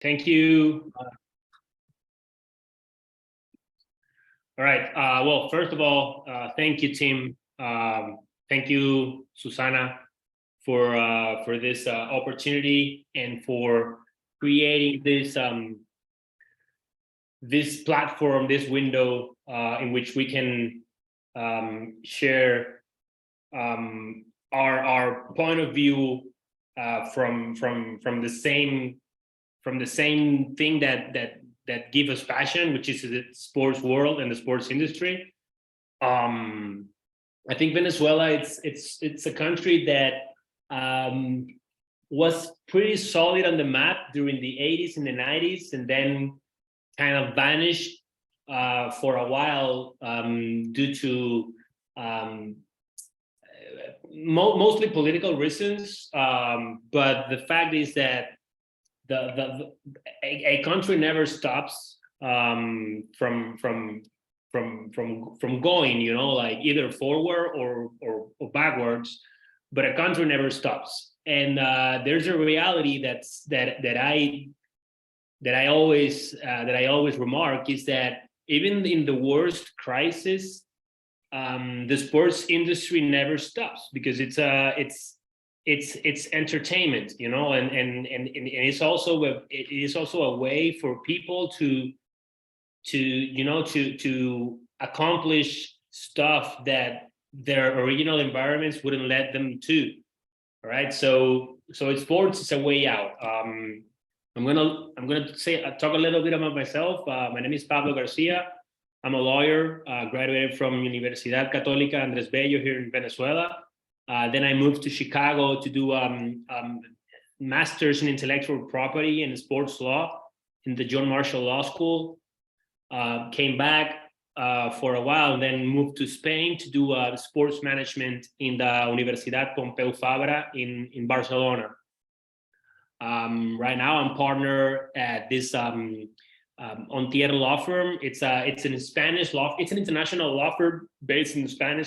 Thank you. All right. Well, first of all, thank you, Tim. Thank you, Susana, for this opportunity and for creating this platform, this window in which we can share our point of view from the same thing that give us passion, which is the sports world and the sports industry. I think Venezuela, it's a country that was pretty solid on the map during the 80s and the 90s, and then kind of vanished for a while due to mostly political reasons. But the fact is that a country never stops from going, like either forward or backwards, but a country never stops. And there's a reality that I always remark is that even in the worst crisis, the sports industry never stops, because it's entertainment, and it's also a way for people to accomplish stuff that their original environments wouldn't let them to. All right, so sports is a way out. I'm gonna talk a little bit about myself. My name is Pablo García. I'm a lawyer, graduated from Universidad Católica Andrés Bello here in Venezuela. Then I moved to Chicago to do master's in intellectual property and sports law in the John Marshall Law School. Came back for a while, and then moved to Spain to do sports management in the Universidad Pompeu Fabra in Barcelona. Right now, I'm partner at this Ontier law firm. It's an Spanish law. It's an international law firm based in Spain,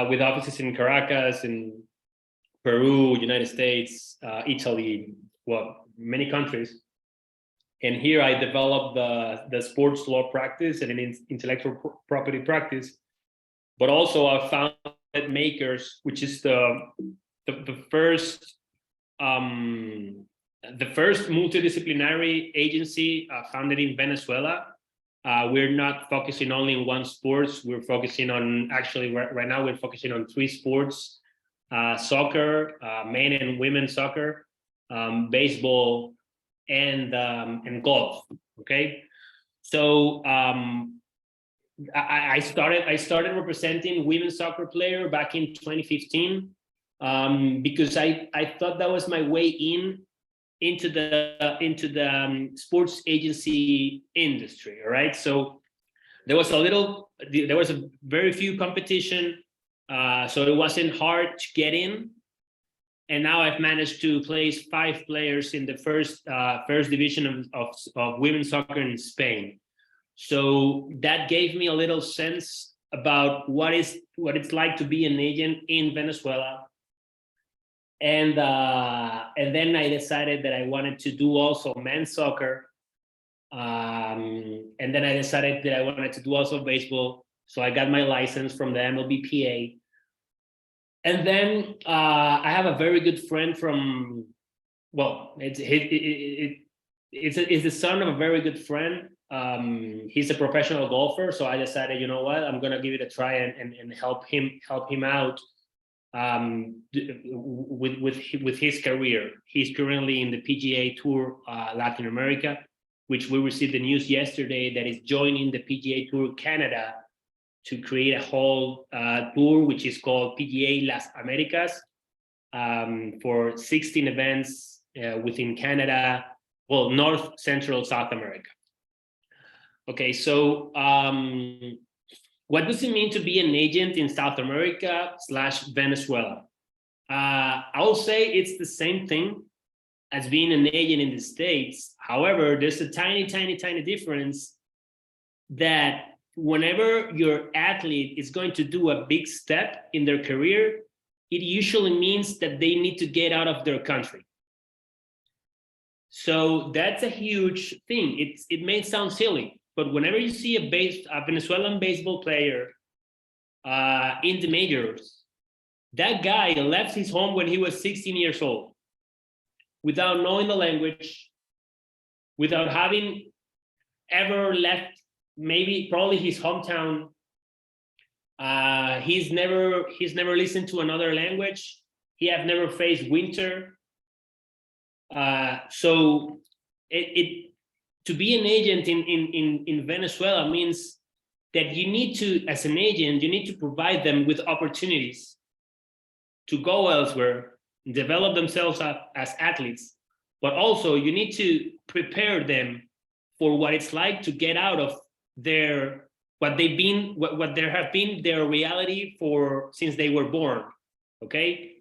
with offices in Caracas, in Peru, United States, Italy, many countries. And here I developed the sports law practice and an intellectual property practice. But also I founded Makers, which is the first multidisciplinary agency founded in Venezuela. We're not focusing only on one sports. We're focusing on, actually right now we're focusing on 3 sports: soccer, men and women soccer, baseball, and golf. Okay, so I started representing women's soccer player back in 2015, because I thought that was my way into the sports agency industry. All right, so there was a very few competition, so it wasn't hard to get in. And now I've managed to place 5 players in the first division of women's soccer in Spain. So that gave me a little sense about what it's like to be an agent in Venezuela. And then I decided that I wanted to do also men's soccer. And then I decided that I wanted to do also baseball. So I got my license from the MLBPA. And then I have a very good friend from, it's the son of a very good friend. He's a professional golfer. So I decided, you know what, I'm going to give it a try and help him out with his career. He's currently in the PGA Tour Latin America, which we received the news yesterday that is joining the PGA Tour Canada to create a whole tour, which is called PGA Las Americas, for 16 events within Canada, North, Central, South America. Okay, so what does it mean to be an agent in South America / Venezuela? I'll say it's the same thing as being an agent in the States. However, there's a tiny difference, that whenever your athlete is going to do a big step in their career, it usually means that they need to get out of their country. So that's a huge thing. It may sound silly, but whenever you see a Venezuelan baseball player in the majors, that guy left his home when he was 16 years old, without knowing the language, without having ever left probably his hometown. He's never listened to another language. He have never faced winter. So to be an agent in Venezuela means that you need to, as an agent, you need to provide them with opportunities to go elsewhere, develop themselves as athletes, but also you need to prepare them for what it's like to get out of what there have been their reality since they were born. Okay,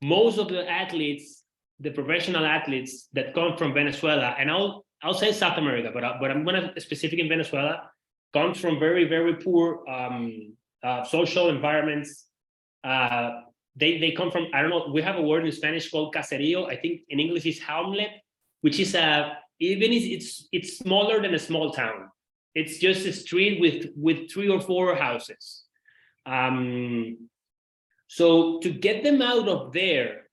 most of the athletes, the professional athletes that come from Venezuela, and I'll say South America, but I'm going to specific in Venezuela, comes from very, very poor social environments. They come from, I don't know, we have a word in Spanish called caserío. I think in English is hamlet, which is it's smaller than a small town. It's just a street with 3 or 4 houses. So to get them out of there,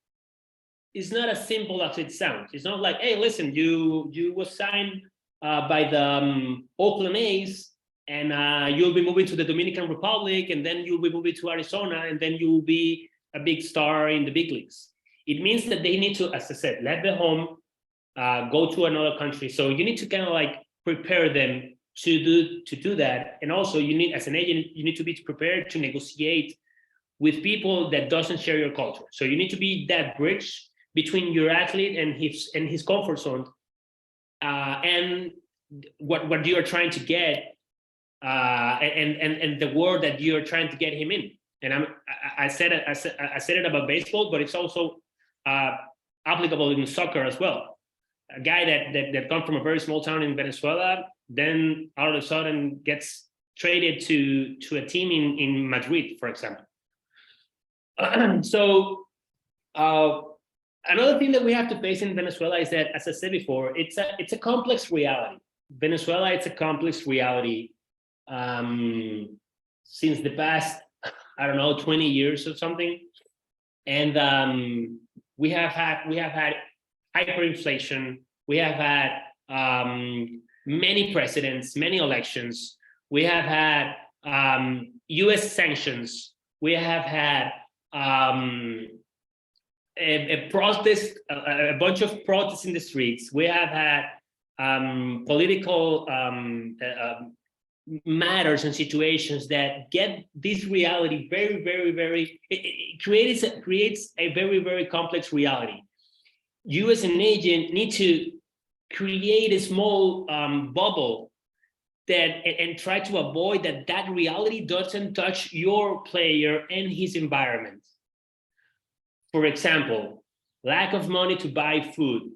it's not as simple as it sounds. It's not like, hey, listen, you was signed by the Oakland A's, and you'll be moving to the Dominican Republic, and then you'll be moving to Arizona, and then you'll be a big star in the big leagues. It means that they need to, as I said, let the home, go to another country. So you need to kind of like prepare them to do that. And also you need, as an agent, you need to be prepared to negotiate with people that doesn't share your culture. So you need to be that bridge between your athlete and his comfort zone, and what you are trying to get, and the world that you are trying to get him in. And I said it about baseball, but it's also applicable in soccer as well. A guy that comes from a very small town in Venezuela, then all of a sudden gets traded to a team in Madrid, for example. So another thing that we have to face in Venezuela is that, as I said before, it's a complex reality. Venezuela, it's a complex reality since the past, I don't know, 20 years or something. And we have had hyperinflation. We have had many presidents, many elections. We have had US sanctions. We have had a protest, a bunch of protests in the streets. We have had political matters and situations that get this reality very, very, very, it creates a very, very complex reality. You as an agent need to create a small bubble and try to avoid that reality doesn't touch your player and his environment. For example, lack of money to buy food.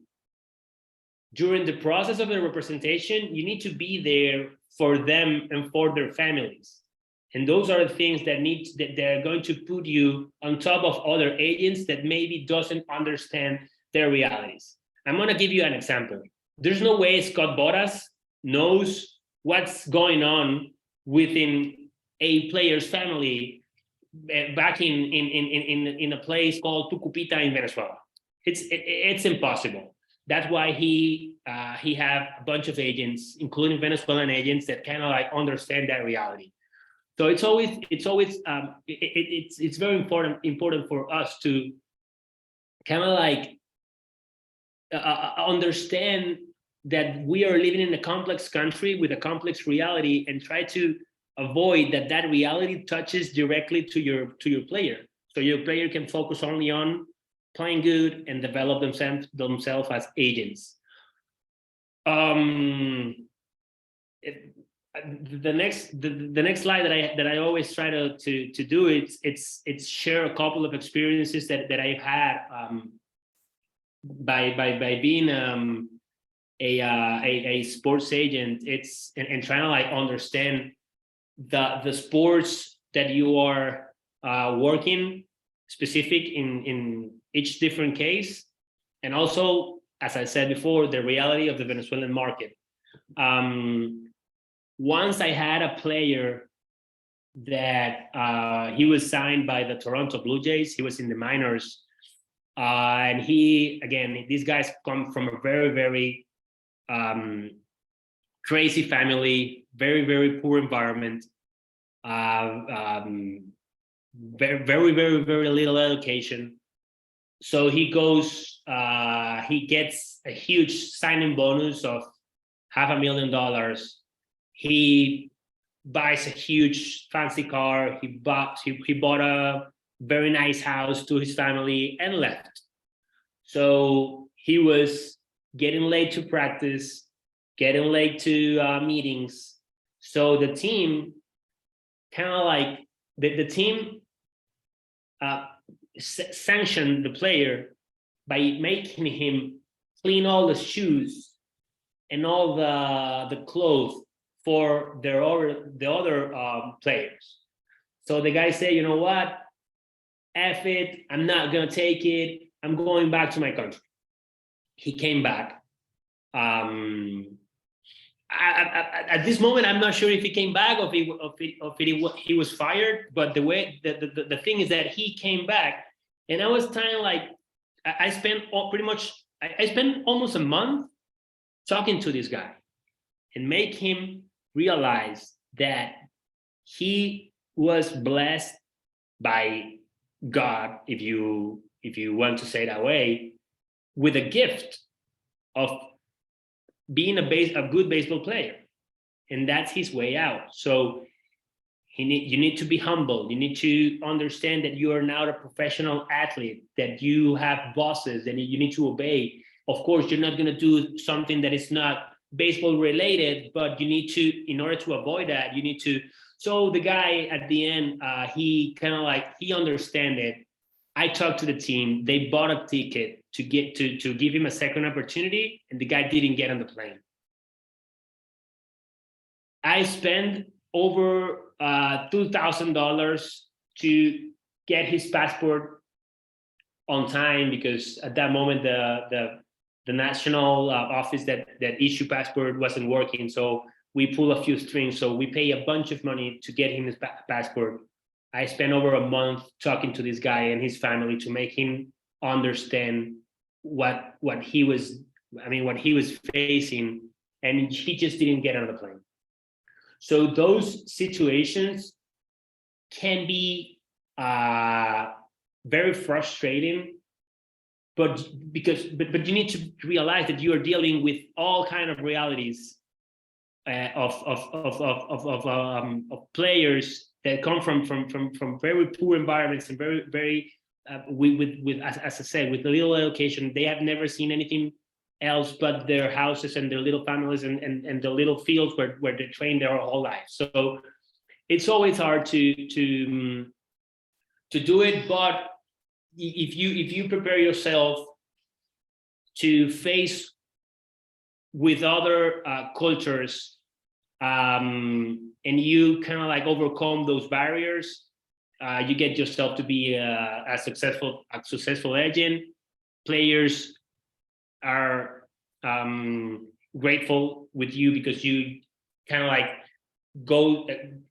During the process of the representation, you need to be there for them and for their families. And those are the things that they're going to put you on top of other agents that maybe doesn't understand their realities. I'm going to give you an example. There's no way Scott Boras knows what's going on within a player's family back in a place called Tucupita in Venezuela. It's impossible. That's why he have a bunch of agents, including Venezuelan agents, that kind of like understand that reality. So it's very important for us to kind of like understand that we are living in a complex country with a complex reality, and try to avoid that reality touches directly to your player, so your player can focus only on playing good and develop themselves as agents. The next slide that I always try to do, it's share a couple of experiences that I've had by being a sports agent. It's and trying to like understand the sports that you are working specific in each different case, and also as I said before, the reality of the Venezuelan market. Once I had a player that he was signed by the Toronto Blue Jays. He was in the minors. And these guys come from a very, very crazy family, very, very poor environment, very, very, very, very little education. So he goes, he gets a huge signing bonus of $500,000. He buys a huge fancy car. He bought a very nice house to his family and left. So he was getting late to practice, getting late to meetings. So the team kind of like the team sanctioned the player by making him clean all the shoes and all the clothes for the other players. So the guy said, you know what? F it, I'm not gonna take it. I'm going back to my country. He came back. At this moment, I'm not sure if he came back or if he was fired. But the thing is that he came back, and I was kind of like, I spent almost a month talking to this guy and make him realize that he was blessed by God, if you want to say it that way, with a gift of being a good baseball player, and that's his way out. So you need to be humble. You need to understand that you are now a professional athlete, that you have bosses, and you need to obey. Of course, you're not going to do something that is not baseball related, but you need to, in order to avoid that, you need to. So the guy at the end, he kind of like, he understand it. I talked to the team. They bought a ticket to give him a second opportunity, and the guy didn't get on the plane. I spent over $2,000 to get his passport on time, because at that moment the national office that issue passport wasn't working. So we pull a few strings. So we pay a bunch of money to get him his passport. I spent over a month talking to this guy and his family to make him understand what he was facing, and he just didn't get on the plane. So those situations can be very frustrating, but you need to realize that you are dealing with all kind of realities of players that come from very poor environments and very with as I said, with little education. They have never seen anything else but their houses and their little families and the little fields where they train their whole life. So it's always hard to do it, but if you prepare yourself to face with other cultures, and you kind of like overcome those barriers, you get yourself to be a successful agent. Players are grateful with you because you kind of like go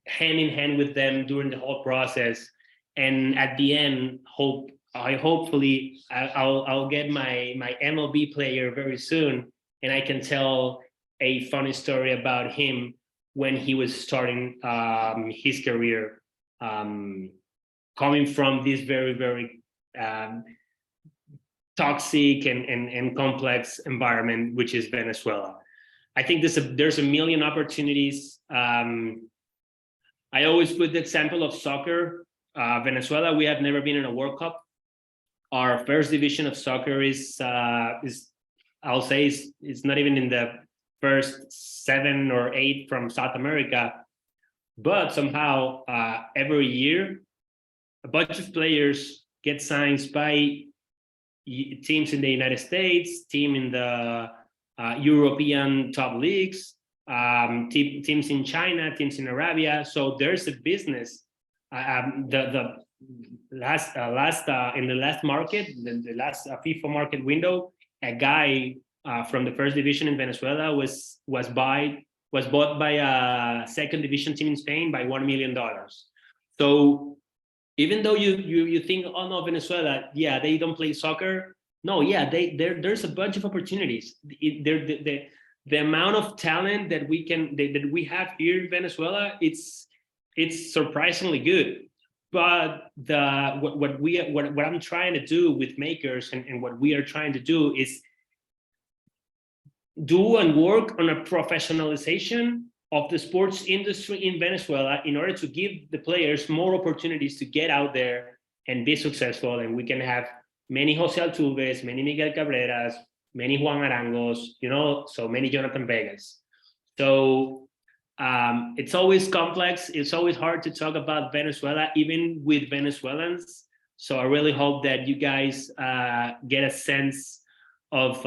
hand in hand with them during the whole process, and at the end, hopefully I'll get my MLB player very soon, and I can tell a funny story about him when he was starting his career, coming from this very, very toxic and complex environment, which is Venezuela. I think there's a million opportunities. I always put the example of soccer. Venezuela, we have never been in a World Cup. Our first division of soccer is I'll say it's not even in the first 7 or 8 from South America, but somehow every year a bunch of players get signed by teams in the United States, team in the European top leagues, teams in China, teams in Arabia. So there's a business. The last market, the last FIFA market window, a guy from the first division in Venezuela was bought by a second division team in Spain by $1 million. So even though you think, oh no, Venezuela, yeah, they don't play soccer. No, yeah, there's a bunch of opportunities. The amount of talent that we have here in Venezuela, it's surprisingly good. But what I'm trying to do with makers and what we are trying to do is do and work on a professionalization of the sports industry in Venezuela in order to give the players more opportunities to get out there and be successful. And we can have many Jose Altuves, many Miguel Cabreras, many Juan Arangos, so many Jonathan Vegas. So it's always complex. It's always hard to talk about Venezuela, even with Venezuelans. So I really hope that you guys get a sense of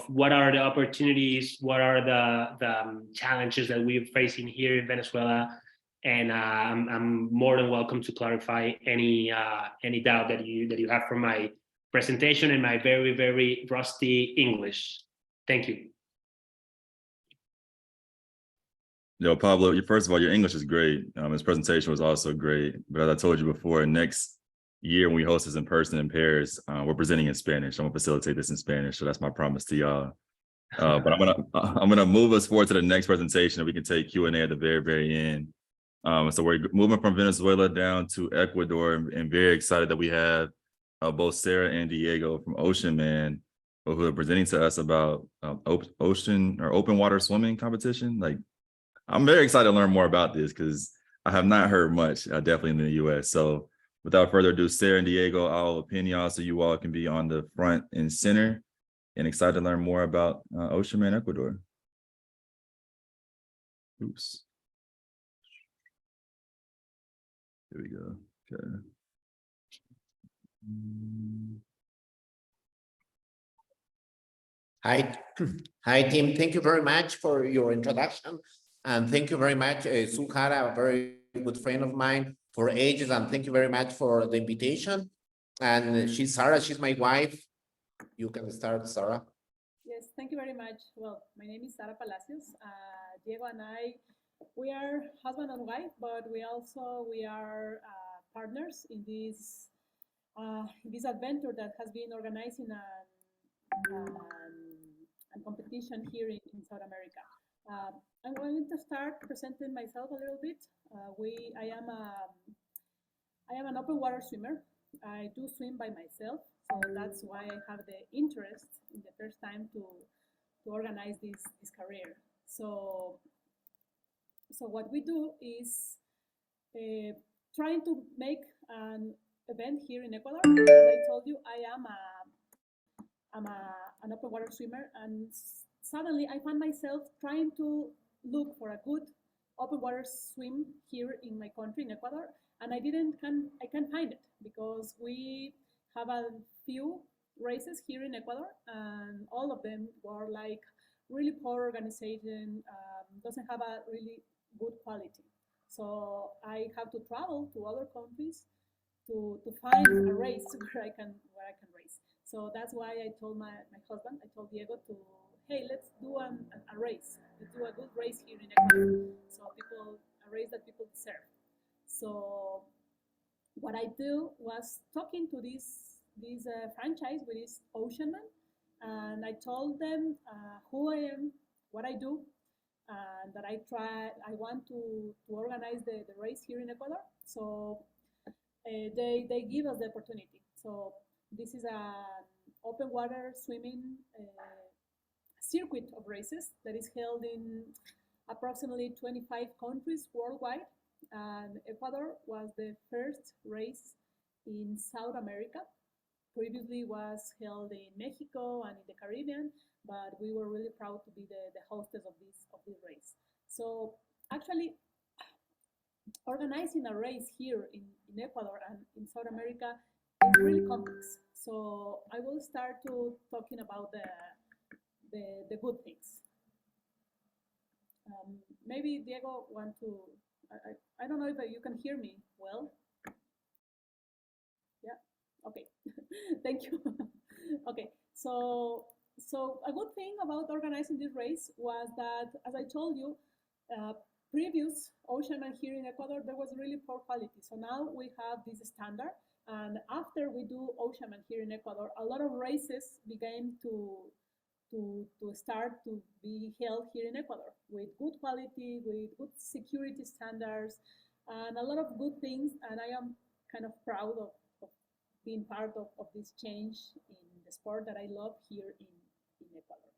what are the opportunities, what are the challenges that we're facing here in Venezuela, and I'm more than welcome to clarify any doubt that you have from my presentation and my very, very rusty English. Thank you. Yo, Pablo, first of all, your English is great. His presentation was also great. But as I told you before, next year when we host this in person in Paris, we're presenting in Spanish. I'm gonna facilitate this in Spanish, so that's my promise to y'all. But I'm gonna move us forward to the next presentation, and we can take Q&A at the very, very end. So we're moving from Venezuela down to Ecuador, and very excited that we have both Sara and Diego from Oceanman, who are presenting to us about open water swimming competition. Like, I'm very excited to learn more about this because I have not heard much, definitely in the US. So without further ado, Sara and Diego, I'll pin y'all so you all can be on the front and center, and excited to learn more about Oceanman Ecuador. Oops. Here we go. Okay. Hi, team. Thank you very much for your introduction. And thank you very much, Sara, a very good friend of mine for ages. And thank you very much for the invitation. And she's Sara, she's my wife. You can start, Sara. Yes, thank you very much. Well, my name is Sara Palacios. Diego and I, we are husband and wife, but we are partners in this adventure that has been organizing a competition here in South America. I'm going to start presenting myself a little bit. I am an open water swimmer. I do swim by myself, so that's why I have the interest in the first time to organize this career. So what we do is trying to make an event here in Ecuador. As I told you, I'm an open water swimmer, and suddenly I found myself trying to look for a good open water swim here in my country, in Ecuador, and I can't find it because we have a few races here in Ecuador, and all of them were like really poor organization, doesn't have a really good quality. So I have to travel to other countries to find a race where I can race. So that's why I told my husband, I told Diego to, hey, let's do a race. Let's do a good race here in Ecuador. So a race that people deserve. So what I do was talking to this franchise, which is Oceanman, and I told them who I am, what I do, and that I want to organize the race here in Ecuador. So they give us the opportunity. So this is an open water swimming circuit of races that is held in approximately 25 countries worldwide. And Ecuador was the first race in South America. Previously was held in Mexico and in the Caribbean, but we were really proud to be the hostess of this race. So actually, organizing a race here in Ecuador and in South America is really complex. So I will start to talking about the good things. Maybe Diego want to. I don't know if you can hear me well. Yeah. Okay. Thank you. Okay. So a good thing about organizing this race was that, as I told you, previous Oceanman here in Ecuador, there was really poor quality. So now we have this standard. And after we do Oceanman here in Ecuador, a lot of races began to start to be held here in Ecuador with good quality, with good security standards, and a lot of good things. And I am kind of proud of being part of this change in the sport that I love here in Ecuador.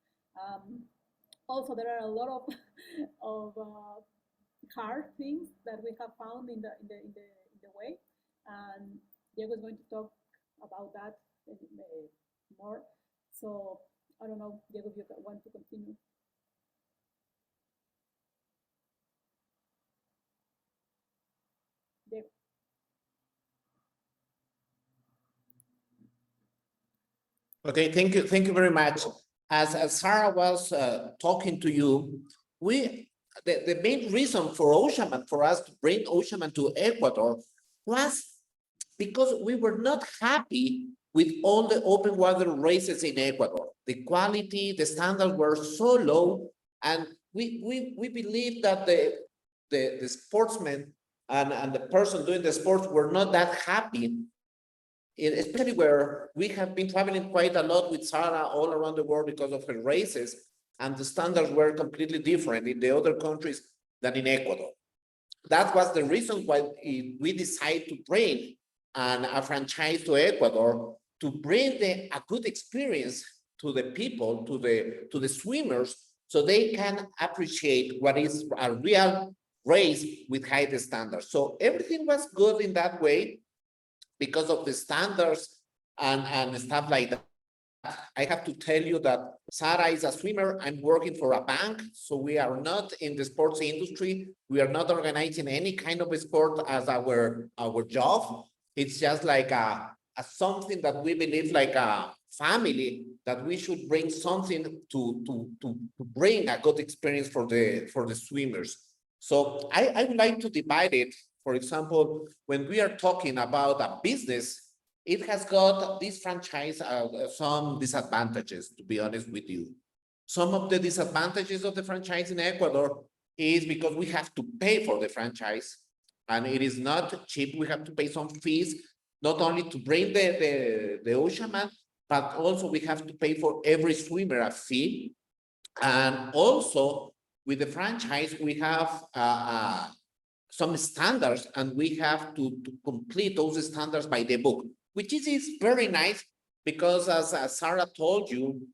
Also, there are a lot of hard things that we have found in the way, and Diego is going to talk about that more. So I don't know, Diego, if you want to continue. Diego. Okay, thank you very much. As Sara was talking to you, the main reason for Oceanman, for us to bring Oceanman to Ecuador, was because we were not happy with all the open water races in Ecuador. The quality, the standards were so low, and we believe that the sportsmen and the person doing the sports were not that happy, especially where we have been traveling quite a lot with Sara all around the world because of her races, and the standards were completely different in the other countries than in Ecuador. That was the reason why we decided to bring a franchise to Ecuador, to bring a good experience to the people, to the swimmers, so they can appreciate what is a real race with high standards. So everything was good in that way because of the standards and stuff like that. I have to tell you that Sara is a swimmer. I'm working for a bank, so we are not in the sports industry. We are not organizing any kind of a sport as our job. It's just like a something that we believe, like a family, that we should bring something to bring a good experience for the swimmers. So I would like to divide it. For example, when we are talking about a business, it has got this franchise some disadvantages, to be honest with you. Some of the disadvantages of the franchise in Ecuador is because we have to pay for the franchise, and it is not cheap. We have to pay some fees, not only to bring the Oceanman, but also we have to pay for every swimmer a fee. And also with the franchise, we have some standards, and we have to complete those standards by the book, which is very nice, because as Sara told you,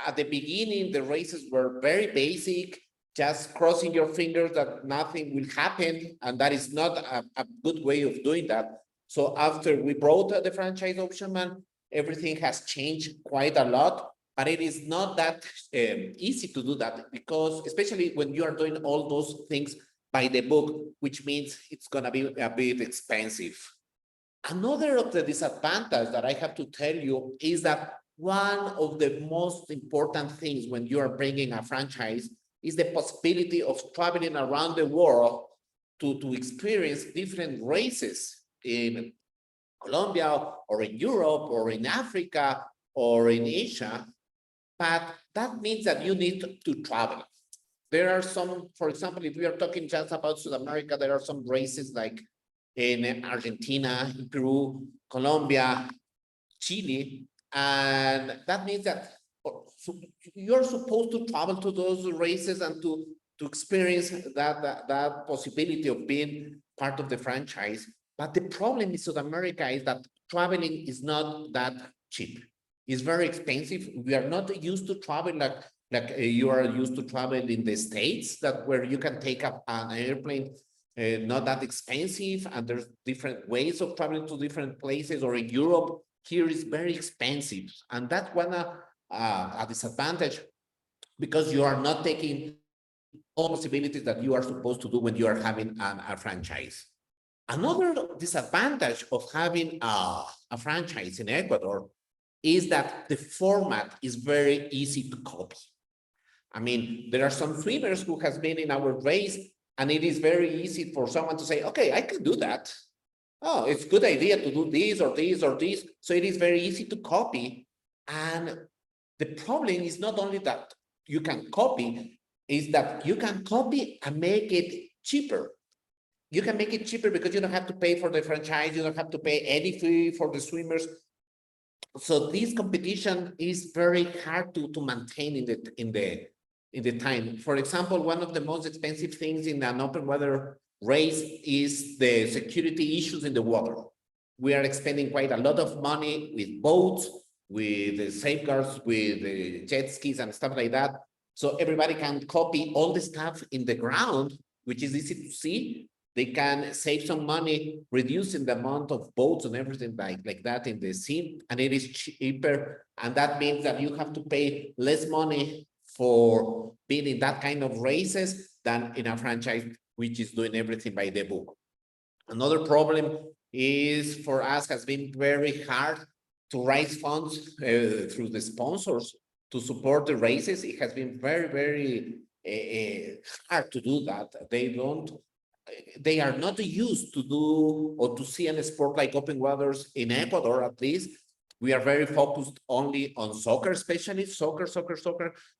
at the beginning, the races were very basic, just crossing your fingers that nothing will happen, and that is not a good way of doing that. So after we brought the franchise Oceanman, everything has changed quite a lot, but it is not that easy to do that, because especially when you are doing all those things by the book, which means it's gonna be a bit expensive. Another of the disadvantages that I have to tell you is that one of the most important things when you are bringing a franchise is the possibility of traveling around the world to experience different races in Colombia or in Europe or in Africa or in Asia. But that means that you need to travel. There are some, for example, if we are talking just about South America, there are some races like in Argentina, Peru, Colombia, Chile, and that means that you're supposed to travel to those races and to experience that possibility of being part of the franchise. But the problem in South America is that traveling is not that cheap. It's very expensive. We are not used to travel like you are used to travel in the States, that where you can take up an airplane, not that expensive, and there's different ways of traveling to different places. Or in Europe, here is very expensive, and that's one a disadvantage, because you are not taking all possibilities that you are supposed to do when you are having a franchise. Another disadvantage of having a franchise in Ecuador is that the format is very easy to copy. I mean, there are some swimmers who has been in our race, and it is very easy for someone to say, okay, I can do that. Oh, it's a good idea to do this or this or this. So it is very easy to copy. And The problem is not only that you can copy, is that you can copy and make it cheaper. You can make it cheaper because you don't have to pay for the franchise, you don't have to pay any fee for the swimmers. So this competition is very hard to maintain in the time. For example, one of the most expensive things in an open water race is the security issues in the water. We are expending quite a lot of money with boats, with the safeguards, with the jet skis and stuff like that. So everybody can copy all the stuff in the ground, which is easy to see. They can save some money, reducing the amount of boats and everything like that in the sea, and it is cheaper. And that means that you have to pay less money for being in that kind of races than in a franchise, which is doing everything by the book. Another problem is for us has been very hard to raise funds through the sponsors to support the races. It has been very, very hard to do that. They are not used to do or to see a sport like open waters in Ecuador, at least. We are very focused only on soccer, especially soccer,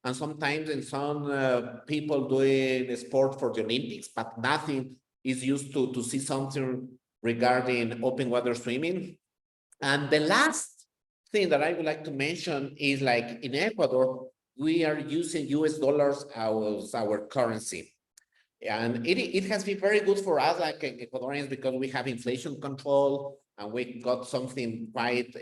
and sometimes in some people doing a sport for the Olympics, but nothing is used to see something regarding open water swimming. And the last thing that I would like to mention is, like in Ecuador, we are using US dollars as our currency. And it has been very good for us, like Ecuadorians, because we have inflation control and we got something quite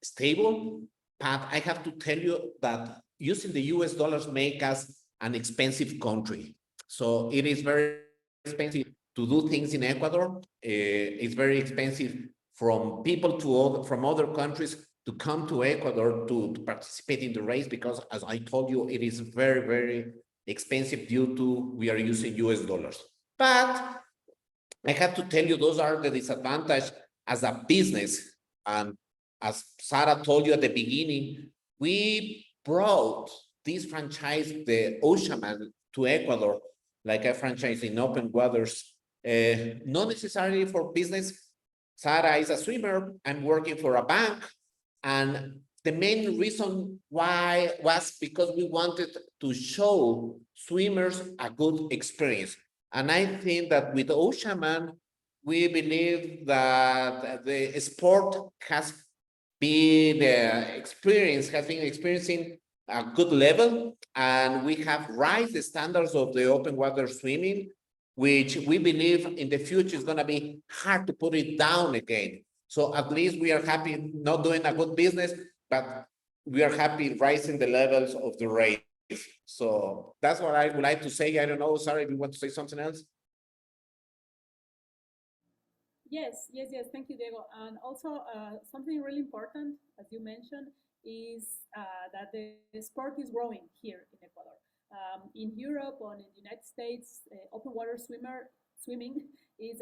stable. But I have to tell you that using the US dollars make us an expensive country. So it is very expensive to do things in Ecuador. It's very expensive from people from other countries to come to Ecuador to participate in the race, because as I told you, it is very, very expensive due to we are using US dollars. But I have to tell you, those are the disadvantages as a business. And as Sara told you at the beginning, we brought this franchise, the Oceanman, to Ecuador, like a franchise in open waters, not necessarily for business. Sara is a swimmer, I'm working for a bank, and the main reason why was because we wanted to show swimmers a good experience. And I think that with Oceanman, we believe that the sport has been experiencing a good level, and we have raised the standards of the open water swimming, which we believe in the future is going to be hard to put it down again. So at least we are happy not doing a good business, but we are happy raising the levels of the race. So that's what I would like to say. I don't know, Sara, if you want to say something else. Yes. Thank you, Diego. And also something really important, as you mentioned, is that the sport is growing here in Ecuador. In Europe or in the United States, open water swimming is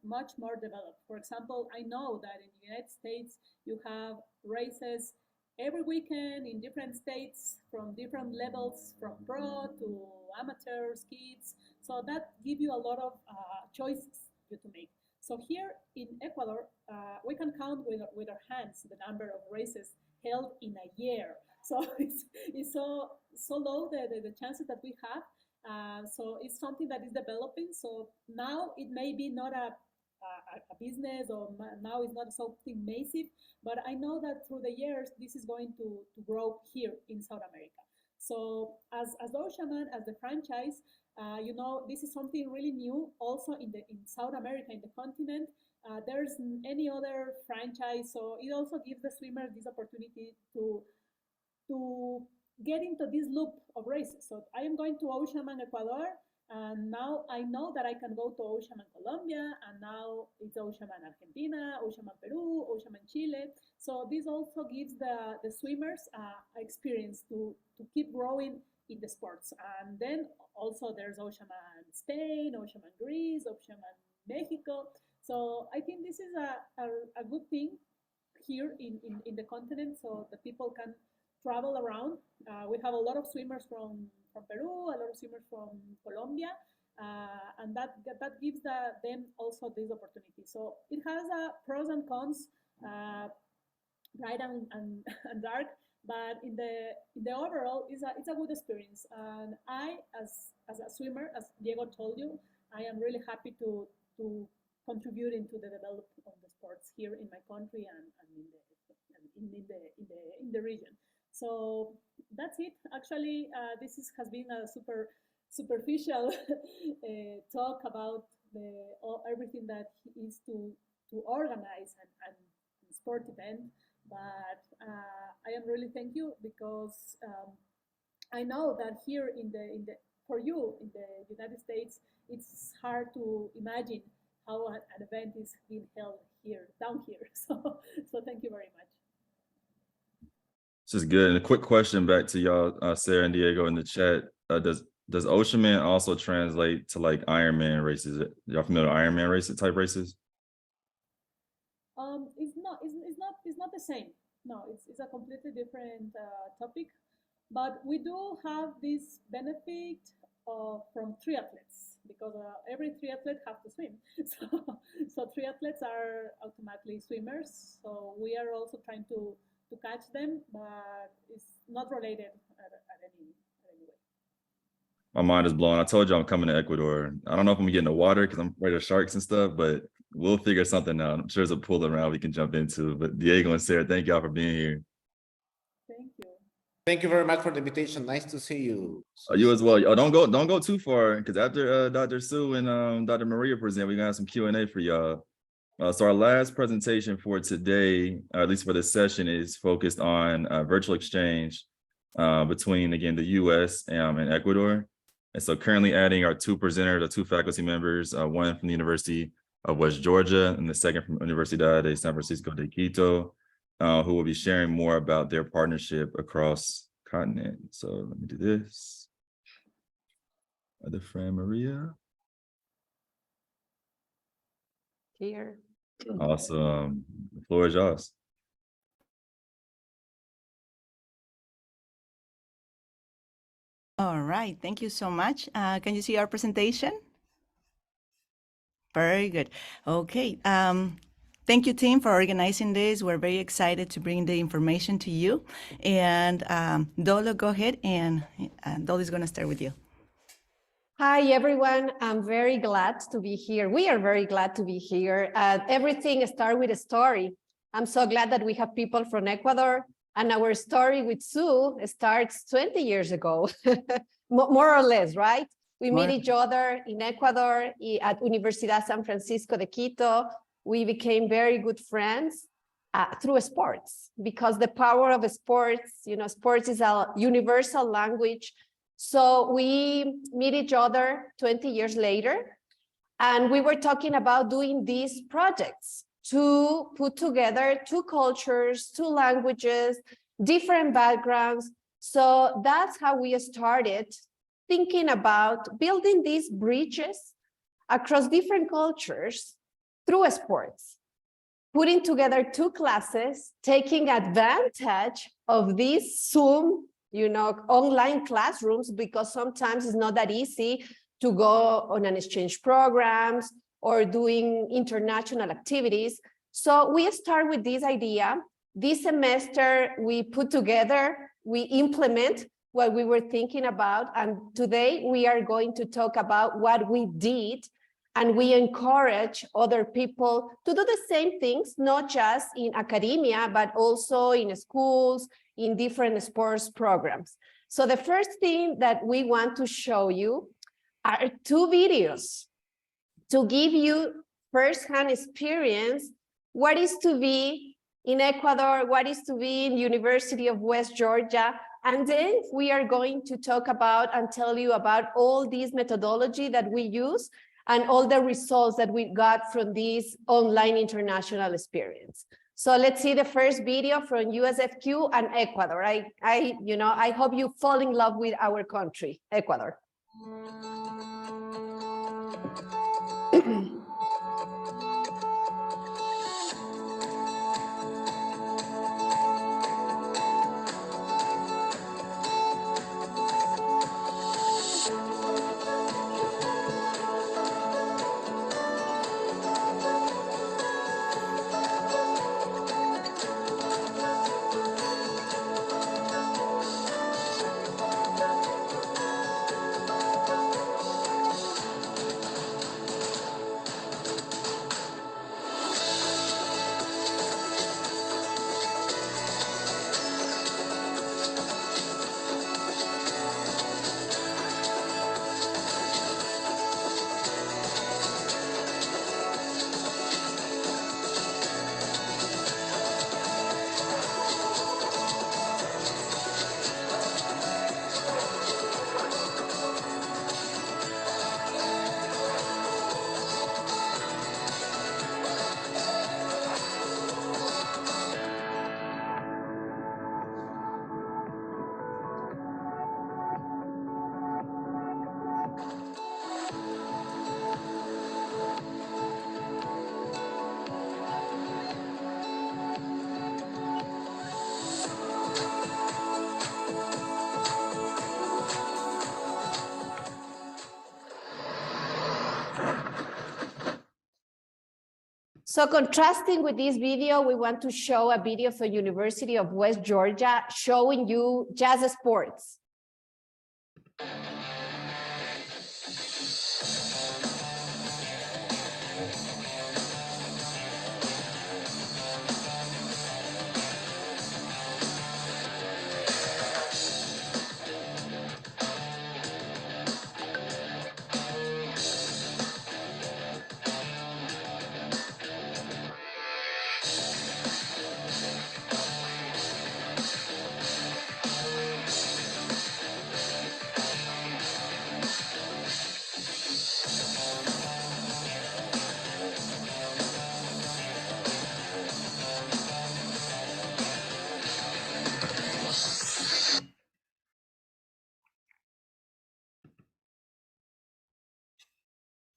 much more developed. For example, I know that in the United States, you have races every weekend in different states from different levels, from pro to amateurs, kids. So that gives you a lot of choices you to make. So here in Ecuador, we can count with our hands the number of races held in a year. So it's so low the chances that we have. So it's something that is developing. So now it may be not a business, or now it's not something massive, but I know that through the years this is going to grow here in South America. So as Oceanman, as the franchise, this is something really new also in South America, in the continent. There's any other franchise, so it also gives the swimmers this opportunity to get into this loop of races. So I am going to Oceanman Ecuador, and now I know that I can go to Oceanman Colombia, and now it's Oceanman Argentina, Oceanman Peru, Oceanman Chile. So this also gives the swimmers experience to keep growing in the sports. And then also there's Oceanman Spain, Oceanman Greece, Oceanman Mexico. So I think this is a good thing here in the continent, so the people can travel around. We have a lot of swimmers from Peru, a lot of swimmers from Colombia, and that gives them also this opportunity. So it has pros and cons, bright and dark. But in the overall, it's a good experience. And I, as a swimmer, as Diego told you, I am really happy to contribute into the development of the sports here in my country and in the region. So that's it. Actually, has been a superficial talk about everything that is to organize and sport event. But I am really thank you because I know that here for you in the United States, it's hard to imagine how an event is being held down here. So thank you very much. This is good. And a quick question back to y'all, Sarah and Diego in the chat. Does Oceanman also translate to like Ironman races? Y'all familiar with Ironman races, type races? It's not the same. No, it's a completely different topic. But we do have this benefit from triathletes because every triathlete have to swim. So triathletes are automatically swimmers. So we are also trying to catch them, but it's not related at any way. My mind is blown. I told you I'm coming to Ecuador. I don't know if I'm getting the water because I'm afraid of sharks and stuff, but we'll figure something out. I'm sure there's a pool around we can jump into. But Diego and Sarah, thank y'all for being here. Thank you. Thank you very much for the invitation. Nice to see you. You as well. Oh, don't go too far because after Dr. Sue and Dr. Maria present, we're gonna have some Q&A for y'all. So our last presentation for today, or at least for this session, is focused on virtual exchange between, again, the US and Ecuador. And so currently adding our two presenters, our two faculty members, one from the University of West Georgia and the second from Universidad de San Francisco de Quito, who will be sharing more about their partnership across continent. So let me do this. Other friend, Maria. Here. Awesome. The floor is yours. All right, thank you so much. Can you see our presentation? Very good. Okay. Thank you, team, for organizing this. We're very excited to bring the information to you. And Dolo, go ahead, and Dolo is going to start with you. Hi, everyone. I'm very glad to be here. We are very glad to be here. Everything starts with a story. I'm so glad that we have people from Ecuador, and our story with Sue starts 20 years ago, more or less, right? We meet each other in Ecuador at Universidad San Francisco de Quito. We became very good friends through sports, because the power of sports, sports is a universal language. So we meet each other 20 years later, and we were talking about doing these projects to put together two cultures, two languages, different backgrounds. So that's how we started thinking about building these bridges across different cultures through sports, putting together two classes, taking advantage of these Zoom, online classrooms, because sometimes it's not that easy to go on an exchange programs or doing international activities. So we start with this idea. This semester, we put together, we implement what we were thinking about. And today we are going to talk about what we did, and we encourage other people to do the same things, not just in academia, but also in schools, in different sports programs. So the first thing that we want to show you are two videos to give you firsthand experience what is to be in Ecuador, what is to be in University of West Georgia. And then we are going to talk about and tell you about all these methodology that we use and all the results that we got from this online international experience. So let's see the first video from USFQ and Ecuador. I hope you fall in love with our country, Ecuador. So contrasting with this video, we want to show a video for University of West Georgia showing you jazz sports.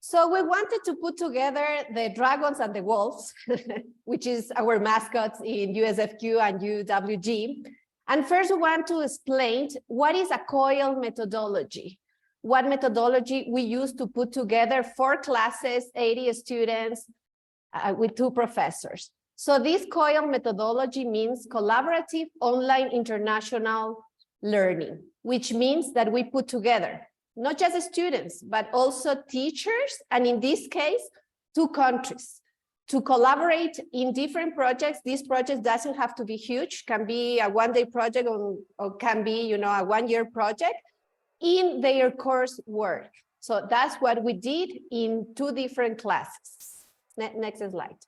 So we wanted to put together the dragons and the wolves, which is our mascots in USFQ and UWG. And first we want to explain what is a COIL methodology. What methodology we use to put together 4 classes, 80 students with 2 professors. So this COIL methodology means collaborative online international learning, which means that we put together not just students, but also teachers, and in this case, 2 countries, to collaborate in different projects. This project doesn't have to be huge, can be a one-day project or can be, a one-year project in their course work. So that's what we did in 2 different classes. Next slide.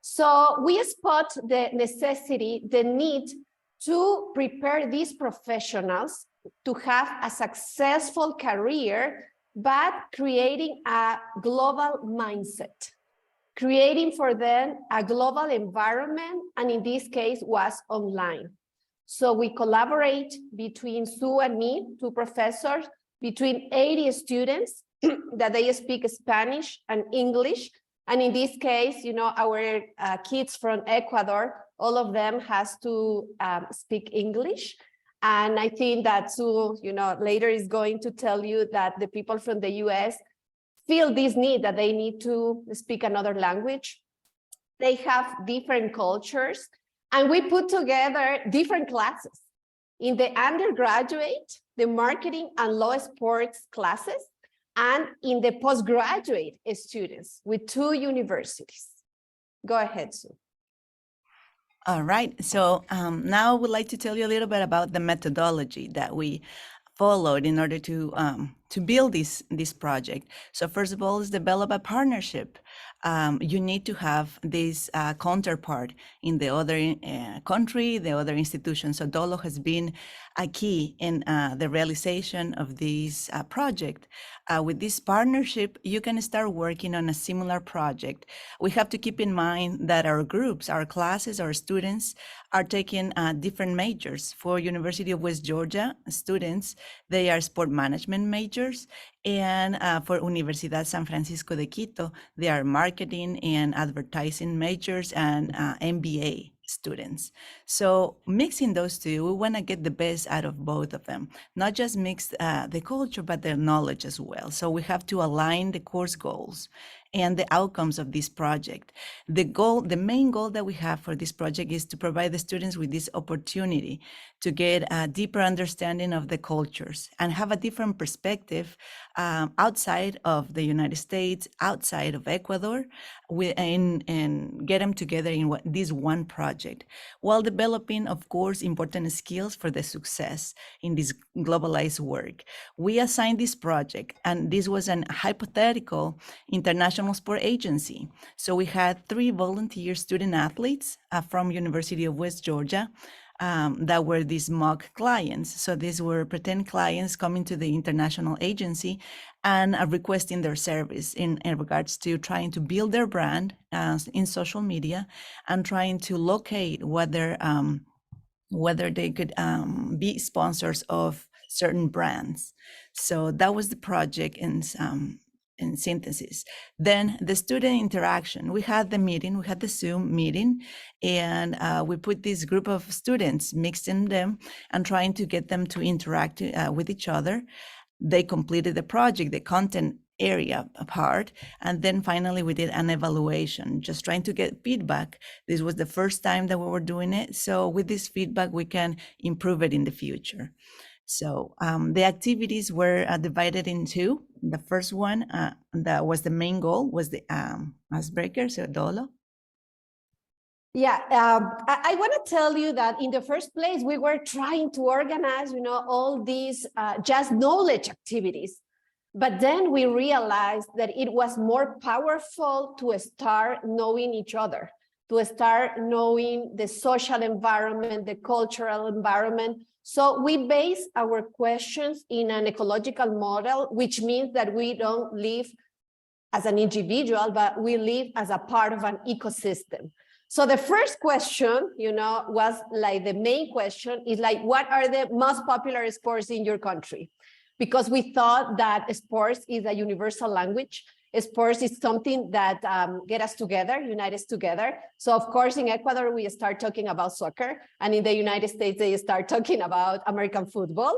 So we spot the necessity, the need to prepare these professionals to have a successful career, but creating a global mindset, creating for them a global environment, and in this case was online. So we collaborate between Sue and me, 2 professors, between 80 students that they speak Spanish and English. And in this case, our kids from Ecuador, all of them has to speak English. And I think that Sue, later is going to tell you that the people from the US feel this need that they need to speak another language. They have different cultures, and we put together different classes. In the undergraduate, the marketing and law sports classes, and in the postgraduate students with 2 universities. Go ahead, Sue. All right, so now I would like to tell you a little bit about the methodology that we followed in order to build this project. So first of all is develop a partnership. You need to have this counterpart in the other country, the other institution. So Dolo has been a key in the realization of this project. With this partnership, you can start working on a similar project. We have to keep in mind that our groups, our classes, our students are taking different majors. For University of West Georgia students, they are sport management majors. And for Universidad San Francisco de Quito, they are marketing and advertising majors and MBA students. So mixing those 2, we want to get the best out of both of them, not just mix the culture, but their knowledge as well. So we have to align the course goals and the outcomes of this project. The main goal that we have for this project is to provide the students with this opportunity to get a deeper understanding of the cultures and have a different perspective outside of the United States, outside of Ecuador, and get them together in this one project, while developing, of course, important skills for the success in this globalized work. We assigned this project, and this was an hypothetical international sport agency. So we had 3 volunteer student athletes from University of West Georgia that were these mock clients. So these were pretend clients coming to the international agency and requesting their service in regards to trying to build their brand in social media and trying to locate whether they could be sponsors of certain brands. So that was the project in synthesis. Then the student interaction, we had the Zoom meeting, and we put this group of students, mixing them and trying to get them to interact with each other. They completed the project, the content area part, and then finally we did an evaluation, just trying to get feedback. This was the first time that we were doing it, so with this feedback we can improve it in the future. So the activities were divided in two. The first one, that was the main goal, was the icebreaker, so Dolo. Yeah, I want to tell you that in the first place, we were trying to organize, all these just knowledge activities. But then we realized that it was more powerful to start knowing each other, to start knowing the social environment, the cultural environment. So we base our questions in an ecological model, which means that we don't live as an individual, but we live as a part of an ecosystem. So the first question, was like the main question is like, what are the most popular sports in your country? Because we thought that sports is a universal language. Sports is something that get us together, unite us together. So of course, in Ecuador, we start talking about soccer, and in the United States, they start talking about American football.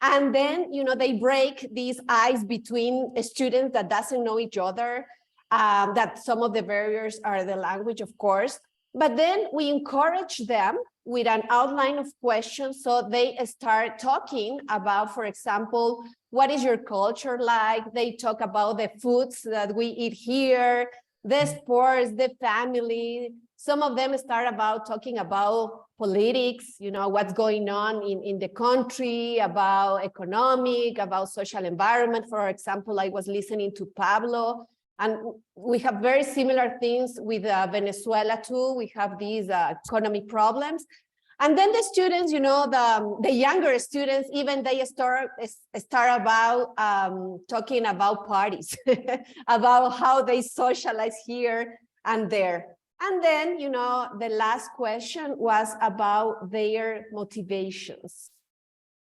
And then, they break this ice between students that doesn't know each other, that some of the barriers are the language, of course. But then we encourage them with an outline of questions, so they start talking about, for example, what is your culture like? They talk about the foods that we eat here, the sports, the family. Some of them start talking about politics, what's going on in the country, about economic, about social environment. For example, I was listening to Pablo, and we have very similar things with Venezuela too. We have these economic problems. And then the students, the younger students, even they start about talking about parties, about how they socialize here and there. And then, the last question was about their motivations.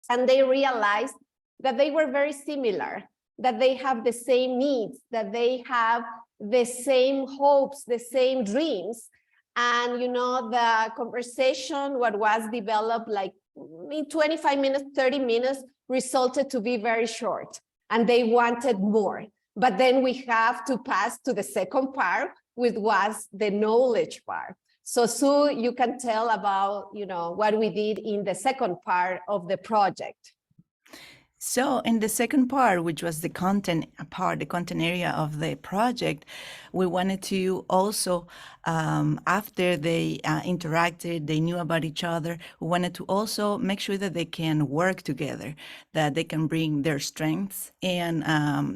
And they realized that they were very similar, that they have the same needs, that they have the same hopes, the same dreams. And, the conversation, what was developed like in 25 minutes, 30 minutes, resulted to be very short, and they wanted more. But then we have to pass to the second part, which was the knowledge part. So Sue, you can tell about, what we did in the second part of the project. So in the second part, which was the content part, the content area of the project, we wanted to also, after they interacted, they knew about each other, we wanted to also make sure that they can work together, that they can bring their strengths, and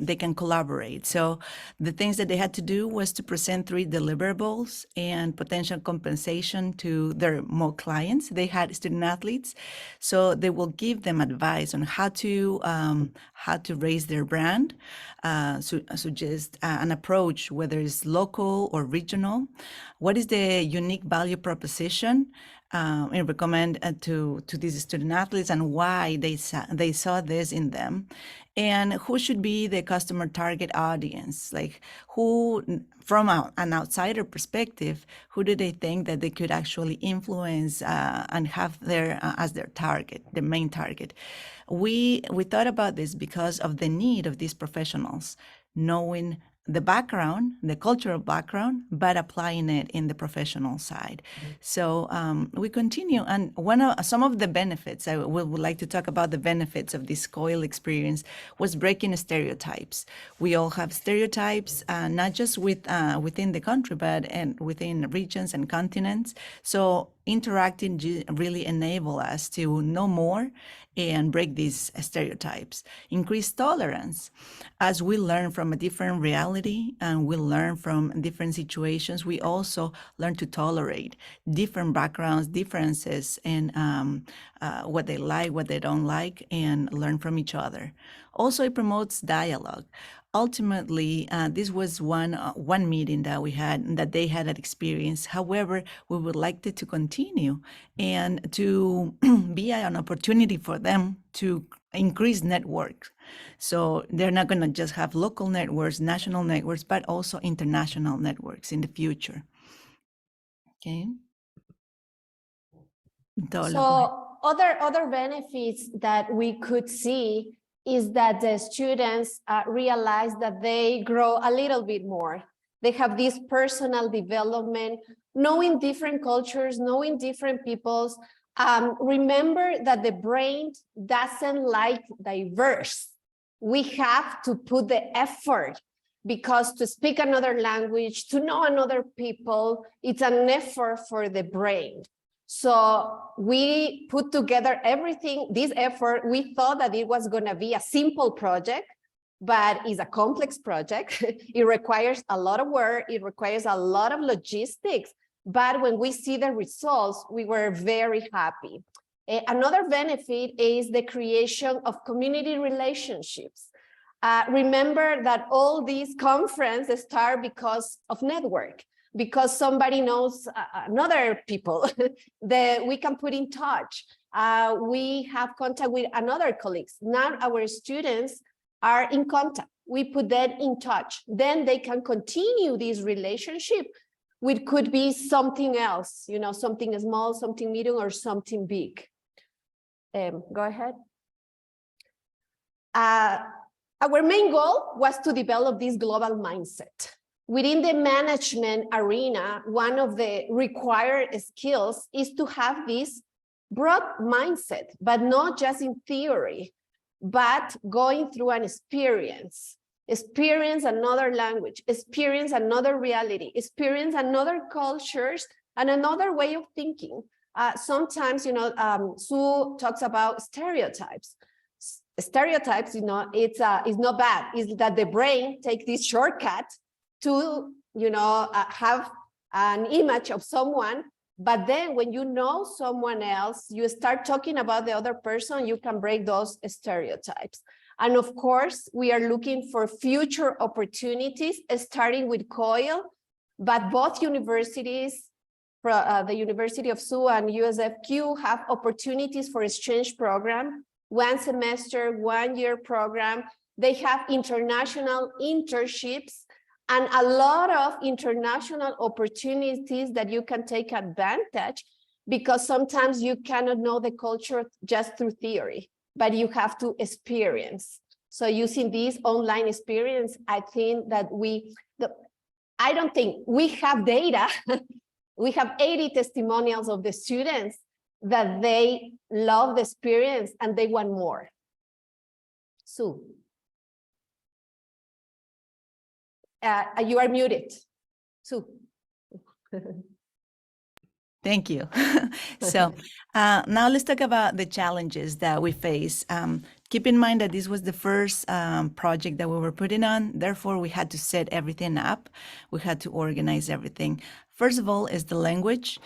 they can collaborate. So the things that they had to do was to present 3 deliverables and potential compensation to their more clients. They had student athletes, so they will give them advice on how to raise their brand, suggest an approach, whether it's local or regional. What is the unique value proposition? And recommend to these student athletes, and why they saw this in them, and who should be the customer target audience, like who, from an outsider perspective, who do they think that they could actually influence and have their as their target, the main target. We thought about this because of the need of these professionals, knowing the background, the cultural background, but applying it in the professional side. So we continue, and some of the benefits, we would like to talk about the benefits of this COIL experience, was breaking stereotypes. We all have stereotypes, not just within the country, but within regions and continents. So interacting really enable us to know more and break these stereotypes, increase tolerance. As we learn from a different reality and we learn from different situations, we also learn to tolerate different backgrounds, differences in what they like, what they don't like, and learn from each other. Also, it promotes dialogue. Ultimately, this was one meeting that we had, that they had an experience. However, we would like it to continue and to be an opportunity for them to increased network. So they're not going to just have local networks, national networks, but also international networks in the future. Okay. So other benefits that we could see is that the students realize that they grow a little bit more. They have this personal development, knowing different cultures, knowing different peoples. Remember that the brain doesn't like diverse. We have to put the effort, because to speak another language, to know another people, it's an effort for the brain. So we put together everything, this effort. We thought that it was going to be a simple project, but it's a complex project. It requires a lot of work. It requires a lot of logistics. But when we see the results, we were very happy. Another benefit is the creation of community relationships. Remember that all these conferences start because of network, because somebody knows another people that we can put in touch. We have contact with another colleagues. Now our students are in contact. We put them in touch. Then they can continue this relationship, which could be something else, you know, something small, something medium, or something big. Go ahead. Our main goal was to develop this global mindset. Within the management arena, one of the required skills is to have this broad mindset, but not just in theory, but going through an experience another language, experience another reality, experience another cultures and another way of thinking. Sometimes, you know, Sue talks about stereotypes. Stereotypes, you know, it's not bad. It's that the brain takes this shortcut to, you know, have an image of someone, but then when you know someone else, you start talking about the other person, you can break those stereotypes. And of course, we are looking for future opportunities, starting with COIL, but both universities, the University of SU and USFQ, have opportunities for exchange program, 1 semester, 1 year program. They have international internships, and a lot of international opportunities that you can take advantage, because sometimes you cannot know the culture just through theory, but you have to experience. So using this online experience, I think that I don't think we have data. We have 80 testimonials of the students that they love the experience and they want more. Sue. You are muted, Sue. Thank you. So now let's talk about the challenges that we face. Keep in mind that this was the first project that we were putting on. Therefore, we had to set everything up. We had to organize everything. First of all is the language.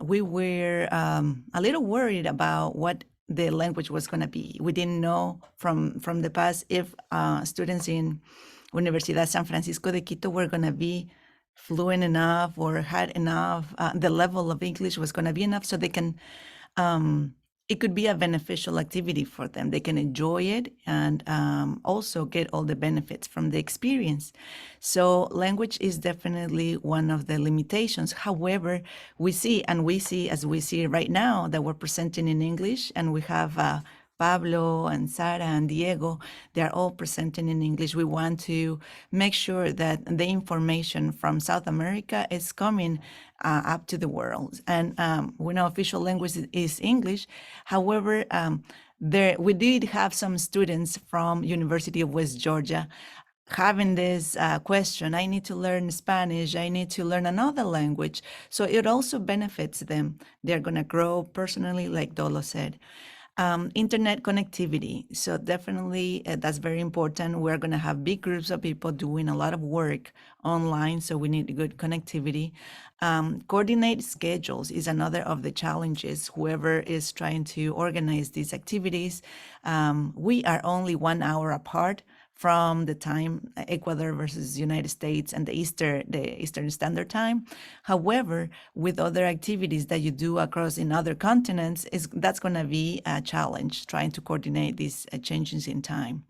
We were a little worried about what the language was going to be. We didn't know from the past if students in Universidad San Francisco de Quito were going to be fluent enough or had enough, the level of English was going to be enough so they can, it could be a beneficial activity for them. They can enjoy it and also get all the benefits from the experience. So language is definitely one of the limitations. However, we see as we see right now that we're presenting in English, and we have Pablo and Sara and Diego, they're all presenting in English. We want to make sure that the information from South America is coming up to the world. And we know official language is English. However, we did have some students from University of West Georgia having this question, I need to learn Spanish, I need to learn another language. So it also benefits them. They're gonna grow personally, like Dolo said. Internet connectivity. So definitely that's very important. We're going to have big groups of people doing a lot of work online, so we need good connectivity. Coordinate schedules is another of the challenges. Whoever is trying to organize these activities, we are only 1 hour apart from the time Ecuador versus United States and the Eastern Standard Time. However, with other activities that you do across in other continents, that's going to be a challenge trying to coordinate these changes in time.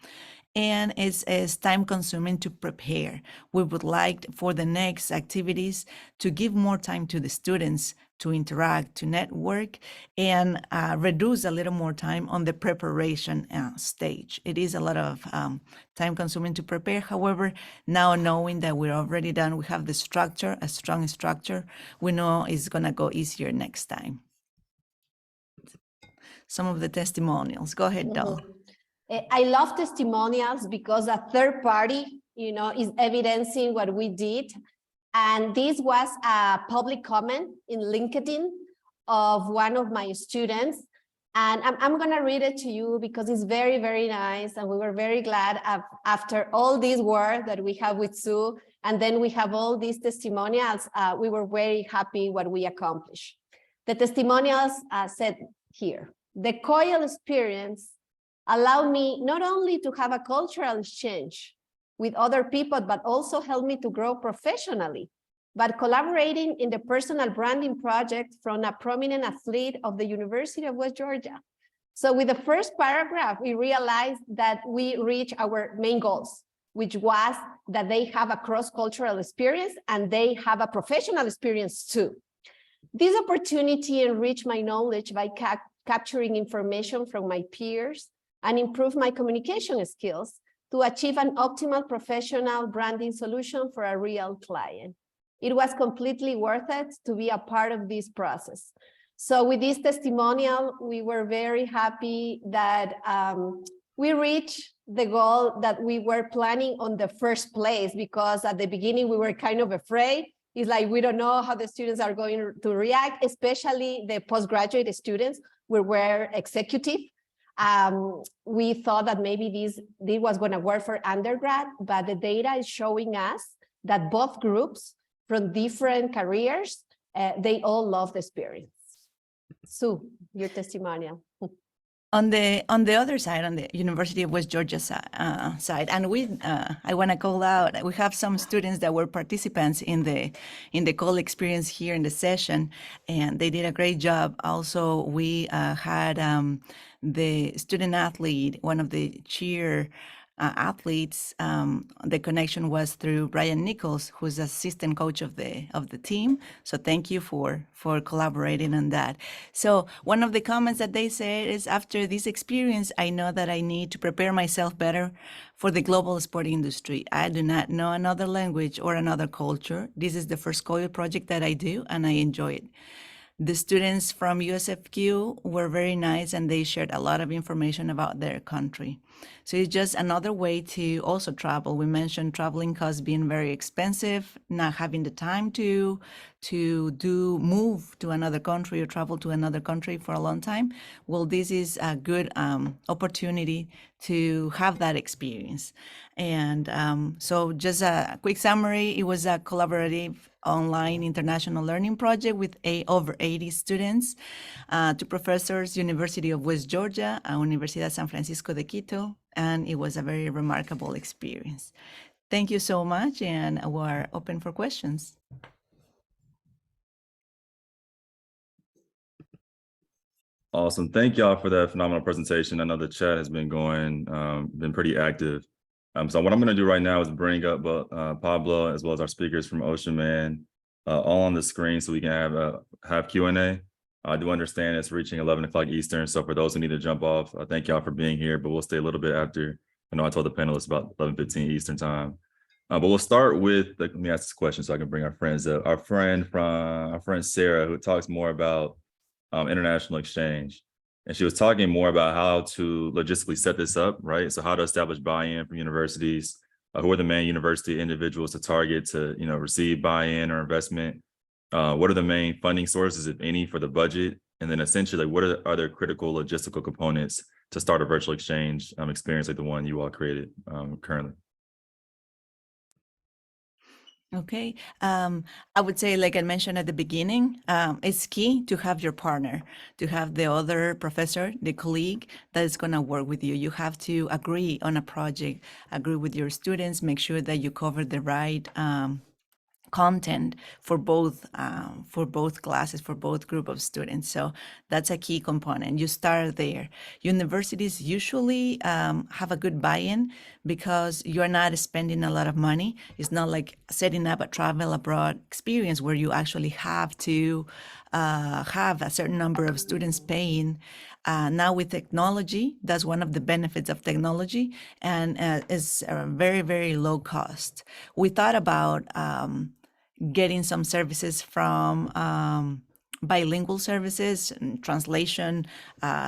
And it's time consuming to prepare. We would like for the next activities to give more time to the students to interact, to network, and reduce a little more time on the preparation stage. It is a lot of time consuming to prepare. However, now knowing that we're already done, we have the structure, a strong structure, we know it's gonna go easier next time. Some of the testimonials. Go ahead, Dol. I love testimonials because a third party, is evidencing what we did. And this was a public comment in LinkedIn of one of my students. And I'm going to read it to you because it's very, very nice. And we were very glad after all this work that we have with Sue. And then we have all these testimonials. We were very happy what we accomplished. The testimonials said here, the COIL experience allowed me not only to have a cultural exchange with other people, but also helped me to grow professionally. But collaborating in the personal branding project from a prominent athlete of the University of West Georgia. So with the first paragraph, we realized that we reached our main goals, which was that they have a cross-cultural experience and they have a professional experience too. This opportunity enriched my knowledge by capturing information from my peers and improve my communication skills to achieve an optimal professional branding solution for a real client. It was completely worth it to be a part of this process. So with this testimonial, we were very happy that we reached the goal that we were planning on the first place, because at the beginning we were kind of afraid. It's like, we don't know how the students are going to react, especially the postgraduate students. We were executive. We thought that maybe this was going to work for undergrad, but the data is showing us that both groups from different careers, they all love the experience. Sue, your testimonial. On the other side, on the University of West Georgia side, and I want to call out, we have some students that were participants in the call experience here in the session, and they did a great job. Also, we had the student athlete, one of the cheer athletes. The connection was through Brian Nichols, who's assistant coach of the team. So thank you for collaborating on that. So one of the comments that they said is, after this experience, I know that I need to prepare myself better for the global sport industry. I do not know another language or another culture. This is the first COIL project that I do, and I enjoy it. The students from USFQ were very nice, and they shared a lot of information about their country. So it's just another way to also travel. We mentioned traveling costs being very expensive, not having the time to move to another country or travel to another country for a long time. Well, this is a good opportunity to have that experience. And so just a quick summary, it was a collaborative online international learning project with over 80 students, two professors, University of West Georgia, Universidad San Francisco de Quito, and it was a very remarkable experience. Thank you so much, and we're open for questions. Awesome. Thank y'all for that phenomenal presentation. I know the chat has been going, been pretty active. So what I'm going to do right now is bring up Pablo as well as our speakers from Oceanman all on the screen so we can have Q&A. I do understand it's reaching 11 o'clock Eastern. So for those who need to jump off, thank y'all for being here, but we'll stay a little bit after. I know I told the panelists about 11:15 Eastern time. But we'll start with, let me ask this question so I can bring our friends up. Our friend Sara, who talks more about international exchange. And she was talking more about how to logistically set this up, right? So how to establish buy-in from universities, who are the main university individuals to target to, receive buy-in or investment? What are the main funding sources, if any, for the budget? And then essentially, what are other critical logistical components to start a virtual exchange experience like the one you all created currently? Okay. I would say, like I mentioned at the beginning, it's key to have your partner, to have the other professor, the colleague that is going to work with you. You have to agree on a project, agree with your students, make sure that you cover the right content for both classes, for both group of students. So that's a key component. You start there. Universities usually have a good buy-in because you're not spending a lot of money. It's not like setting up a travel abroad experience where you actually have to have a certain number of students paying. Now with technology, that's one of the benefits of technology, and is very, very low cost. We thought about getting some services from bilingual services, translation,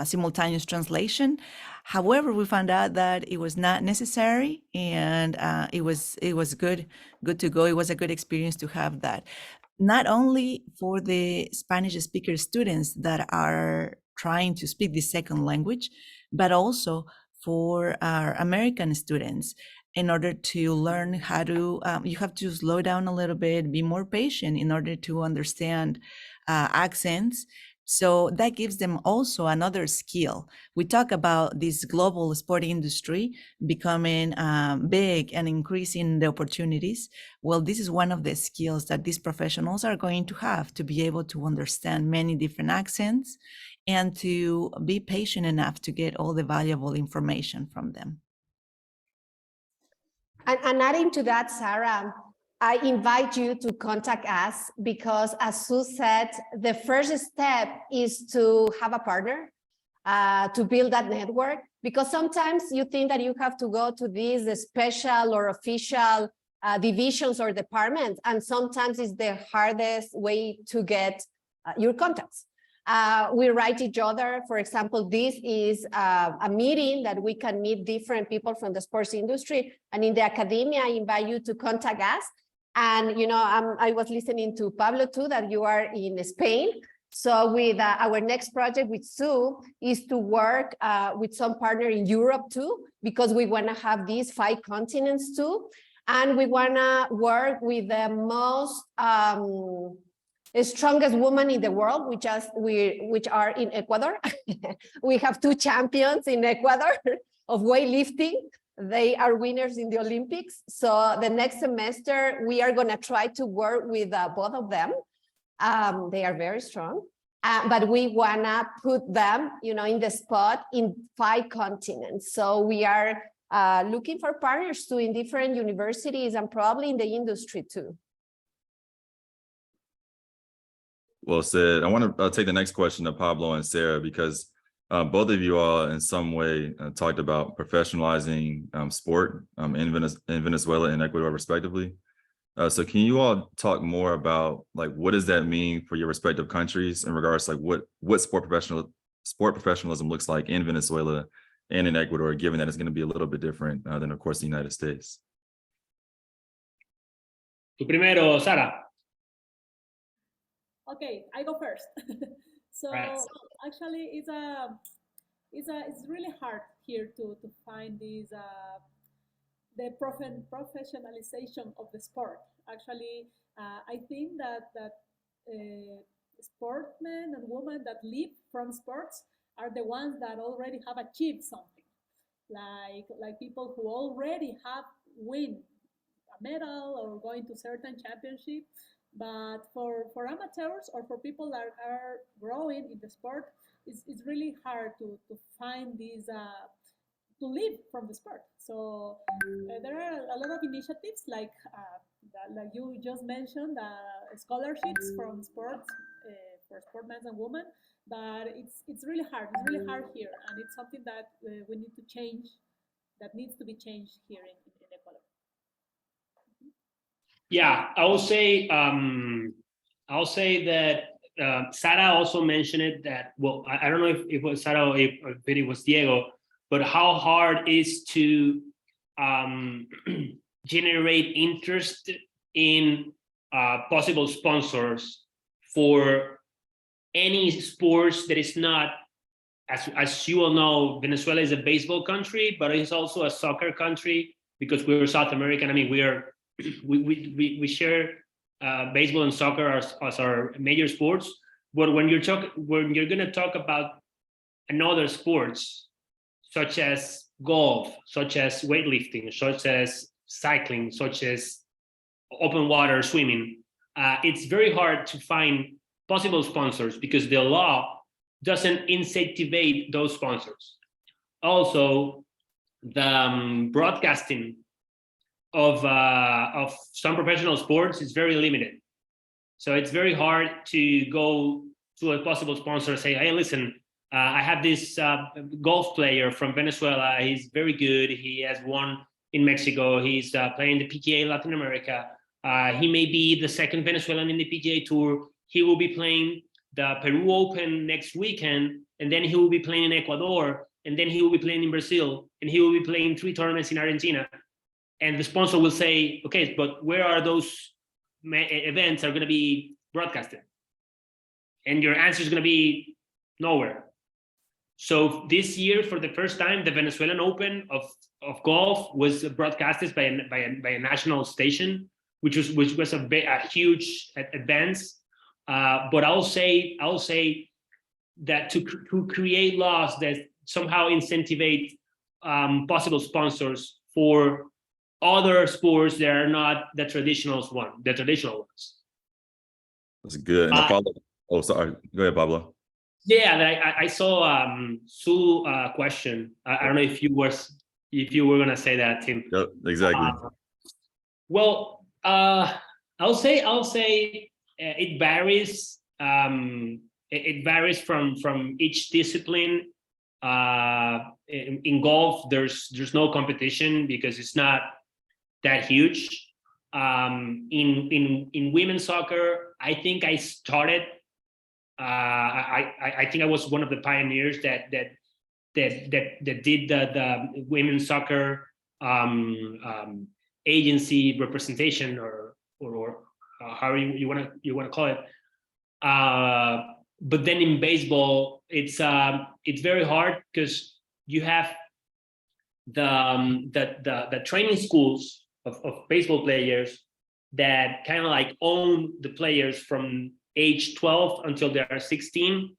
simultaneous translation. However, we found out that it was not necessary, and it was good to go. It was a good experience to have that, not only for the Spanish speaker students that are trying to speak the second language, but also for our American students. In order to learn how to, you have to slow down a little bit, be more patient in order to understand accents. So that gives them also another skill. We talk about this global sport industry becoming big and increasing the opportunities. Well, this is one of the skills that these professionals are going to have to be able to understand many different accents and to be patient enough to get all the valuable information from them. And adding to that, Sara, I invite you to contact us because, as Sue said, the first step is to have a partner, to build that network. Because sometimes you think that you have to go to these special or official divisions or departments, and sometimes it's the hardest way to get your contacts. We write each other. For example, this is a meeting that we can meet different people from the sports industry. And in the academia, I invite you to contact us. And, you know, I was listening to Pablo too, that you are in Spain. So with our next project with Sue is to work with some partner in Europe too, because we want to have these 5 continents too. And we want to work with the most strongest women in the world, which are in Ecuador. We have 2 champions in Ecuador of weightlifting. They are winners in the Olympics. So the next semester, we are going to try to work with both of them. They are very strong, but we want to put them, you know, in the spot in 5 continents. So we are looking for partners too in different universities and probably in the industry too. Well said. I want to take the next question to Pablo and Sara, because both of you all in some way talked about professionalizing sport in Venezuela and Ecuador respectively. So can you all talk more about, like, what does that mean for your respective countries in regards to, like, what sport professionalism looks like in Venezuela and in Ecuador, given that it's going to be a little bit different than, of course, the United States? Tu primero, Sara. Okay, I go first. So Right. actually, it's really hard here to find these the professionalization of the sport. Actually, I think that sportsmen and women that live from sports are the ones that already have achieved something, like people who already have win a medal or going to certain championship. But for amateurs or for people that are growing in the sport, it's really hard to find these to live from the sport. So there are a lot of initiatives like you just mentioned, scholarships from sports for sportmen and women. But it's really hard. It's really hard here, and it's something that we need to change. That needs to be changed here in Ecuador. Yeah, I'll say that Sara also mentioned it, that, well, I don't know if it was Sara or if it was Diego, but how hard it is to generate interest in possible sponsors for any sports that is not, as you all know, Venezuela is a baseball country, but it's also a soccer country because we're South American. I mean, we are we share baseball and soccer as our major sports. But when you're gonna talk about another sports, such as golf, such as weightlifting, such as cycling, such as open water swimming, it's very hard to find possible sponsors because the law doesn't incentivize those sponsors. Also, the broadcasting of some professional sports is very limited. So it's very hard to go to a possible sponsor and say, hey, listen, I have this golf player from Venezuela. He's very good. He has won in Mexico. He's playing the PGA Latin America. He may be the second Venezuelan in the PGA Tour. He will be playing the Peru Open next weekend, and then he will be playing in Ecuador, and then he will be playing in Brazil, and he will be playing 3 tournaments in Argentina. And the sponsor will say, okay, but where are those events are going to be broadcasted? And your answer is going to be nowhere. So this year, for the first time, the Venezuelan Open of golf was broadcasted by a national station, which was a huge advance. But I'll say that to create laws that somehow incentivize possible sponsors for other sports that are not the traditional ones. That's good. And oh, sorry. Go ahead, Pablo. Yeah, I saw Sue question. I don't know if you were gonna say that, Tim. Yep, exactly. Well, I'll say it varies. It varies from each discipline. In golf, there's no competition because it's not that huge. In women's soccer, I think I started. I think I was one of the pioneers that did the women's soccer agency representation or however you want to call it. But then in baseball, it's very hard because you have the training schools of baseball players that kind of like own the players from age 12 until they are 16,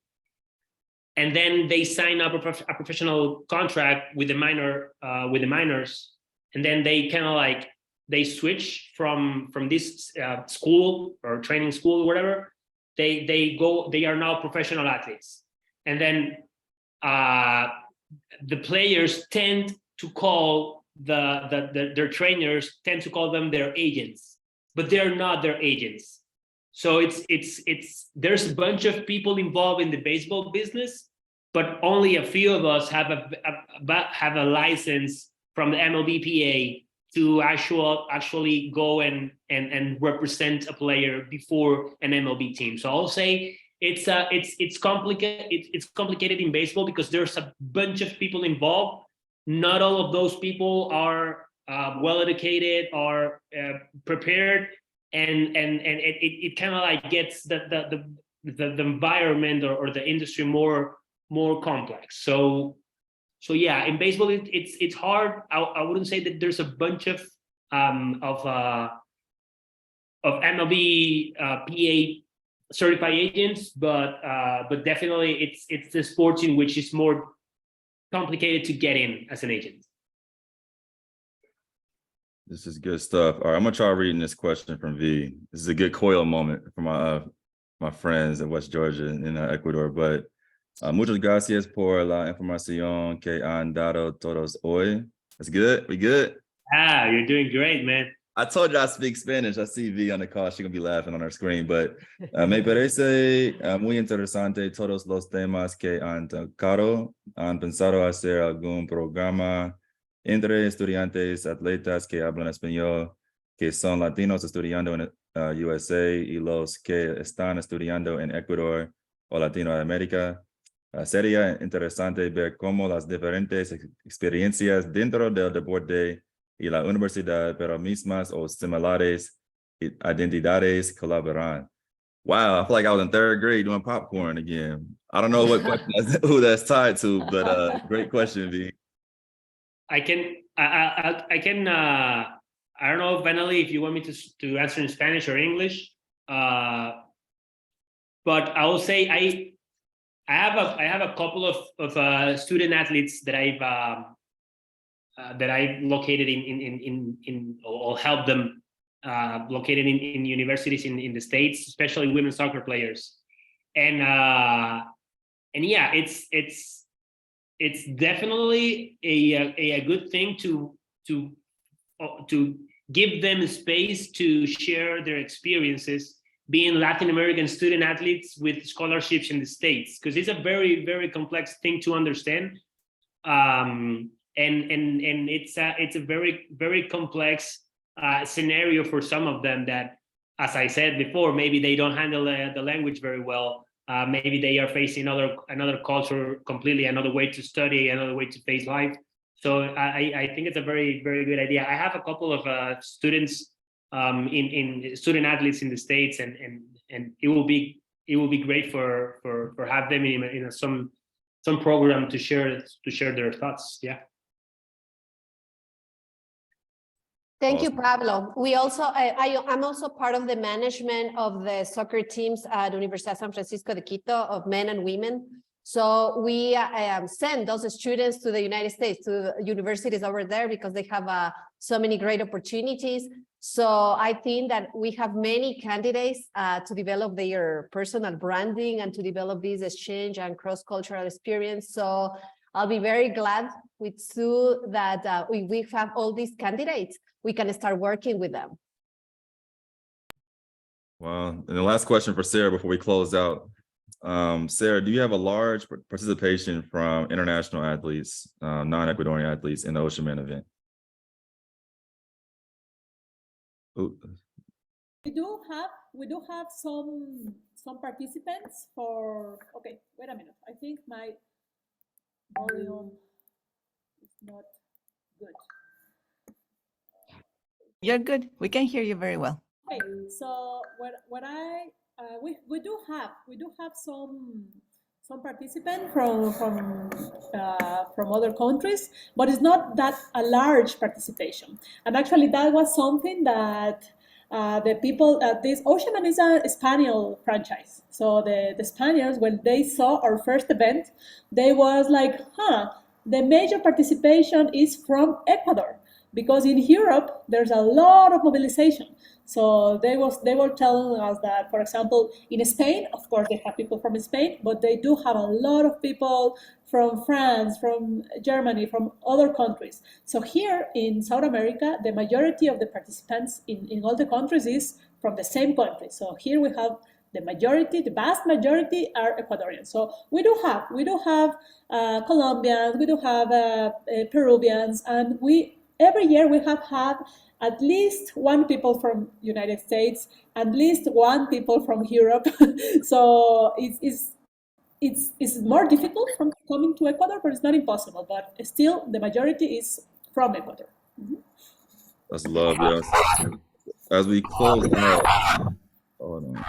and then they sign up a professional contract with the minors, and then they kind of like they switch from this school or training school or whatever. They are now professional athletes, and then the players tend to call their trainers tend to call them their agents, but they're not their agents. So it's there's a bunch of people involved in the baseball business, but only a few of us have a license from the MLBPA to actually go and represent a player before an MLB team. So I'll say it's complicated. It's complicated in baseball because there's a bunch of people involved. Not all of those people are well educated or prepared, and it kind of like gets the environment or the industry more complex. So yeah, in baseball it's hard. I wouldn't say that there's a bunch of MLB PA certified agents, but definitely it's the sports in which it's more complicated to get in as an agent. This is good stuff. All right, I'm gonna try reading this question from V. This is a good coil moment for my friends in West Georgia and in Ecuador. But muchas gracias por la información que han dado todos hoy. That's good. We good? Ah, you're doing great, man. I told you I speak Spanish. I see V on the call. She's gonna be laughing on her screen. But me parece muy interesante todos los temas que han tocado. ¿Han pensado hacer algún programa entre estudiantes atletas que hablan español, que son latinos estudiando en USA y los que están estudiando en Ecuador o Latinoamérica? Sería interesante ver cómo las diferentes experiencias dentro del deporte y la universidad, pero mismas o similares identidades colaboran. Wow, I feel like I was in 3rd grade doing popcorn again. I don't know what question who that's tied to, but great question, V. I can I don't know, Vanelli, if you want me to answer in Spanish or English, but I will say I have a couple of student athletes that I've located in or helped them located in universities in the States, especially women's soccer players, and yeah, it's definitely a good thing to give them space to share their experiences being Latin American student athletes with scholarships in the States, because it's a very, very complex thing to understand. And it's a very, very complex scenario for some of them that, as I said before, maybe they don't handle the language very well. Maybe they are facing another culture completely, another way to study, another way to face life. So I think it's a very, very good idea. I have a couple of students in student athletes in the States, and it will be great for have them in some program to share their thoughts. Yeah. Thank you, Pablo. We also, I'm also part of the management of the soccer teams at Universidad San Francisco de Quito of men and women. So we send those students to the United States, to universities over there, because they have so many great opportunities. So I think that we have many candidates to develop their personal branding and to develop this exchange and cross-cultural experience. So I'll be very glad with Sue that we have all these candidates. We can start working with them. Well, and the last question for Sarah before we close out. Sarah, do you have a large participation from international athletes, non-Ecuadorian athletes in the Oceanman event? Ooh. We do have some participants for. Okay, wait a minute. I think my volume is not good. You're good. We can hear you very well. Okay, so we do have some participants from other countries, but it's not that a large participation. And actually, that was something that the people this Oceanman is a Spanish franchise. So the Spaniards, when they saw our first event, they was like, the major participation is from Ecuador, because in Europe there's a lot of mobilization. So they were telling us that, for example, in Spain, of course, they have people from Spain, but they do have a lot of people from France, from Germany, from other countries. So here in South America, the majority of the participants in all the countries is from the same country. So here we have the vast majority are Ecuadorians. So we do have Colombians, we do have Peruvians, and every year we have had at least one people from United States, at least one people from Europe. So it's more difficult from coming to Ecuador, but it's not impossible. But still, the majority is from Ecuador. Mm-hmm. That's love, yes. As we close out, hold on.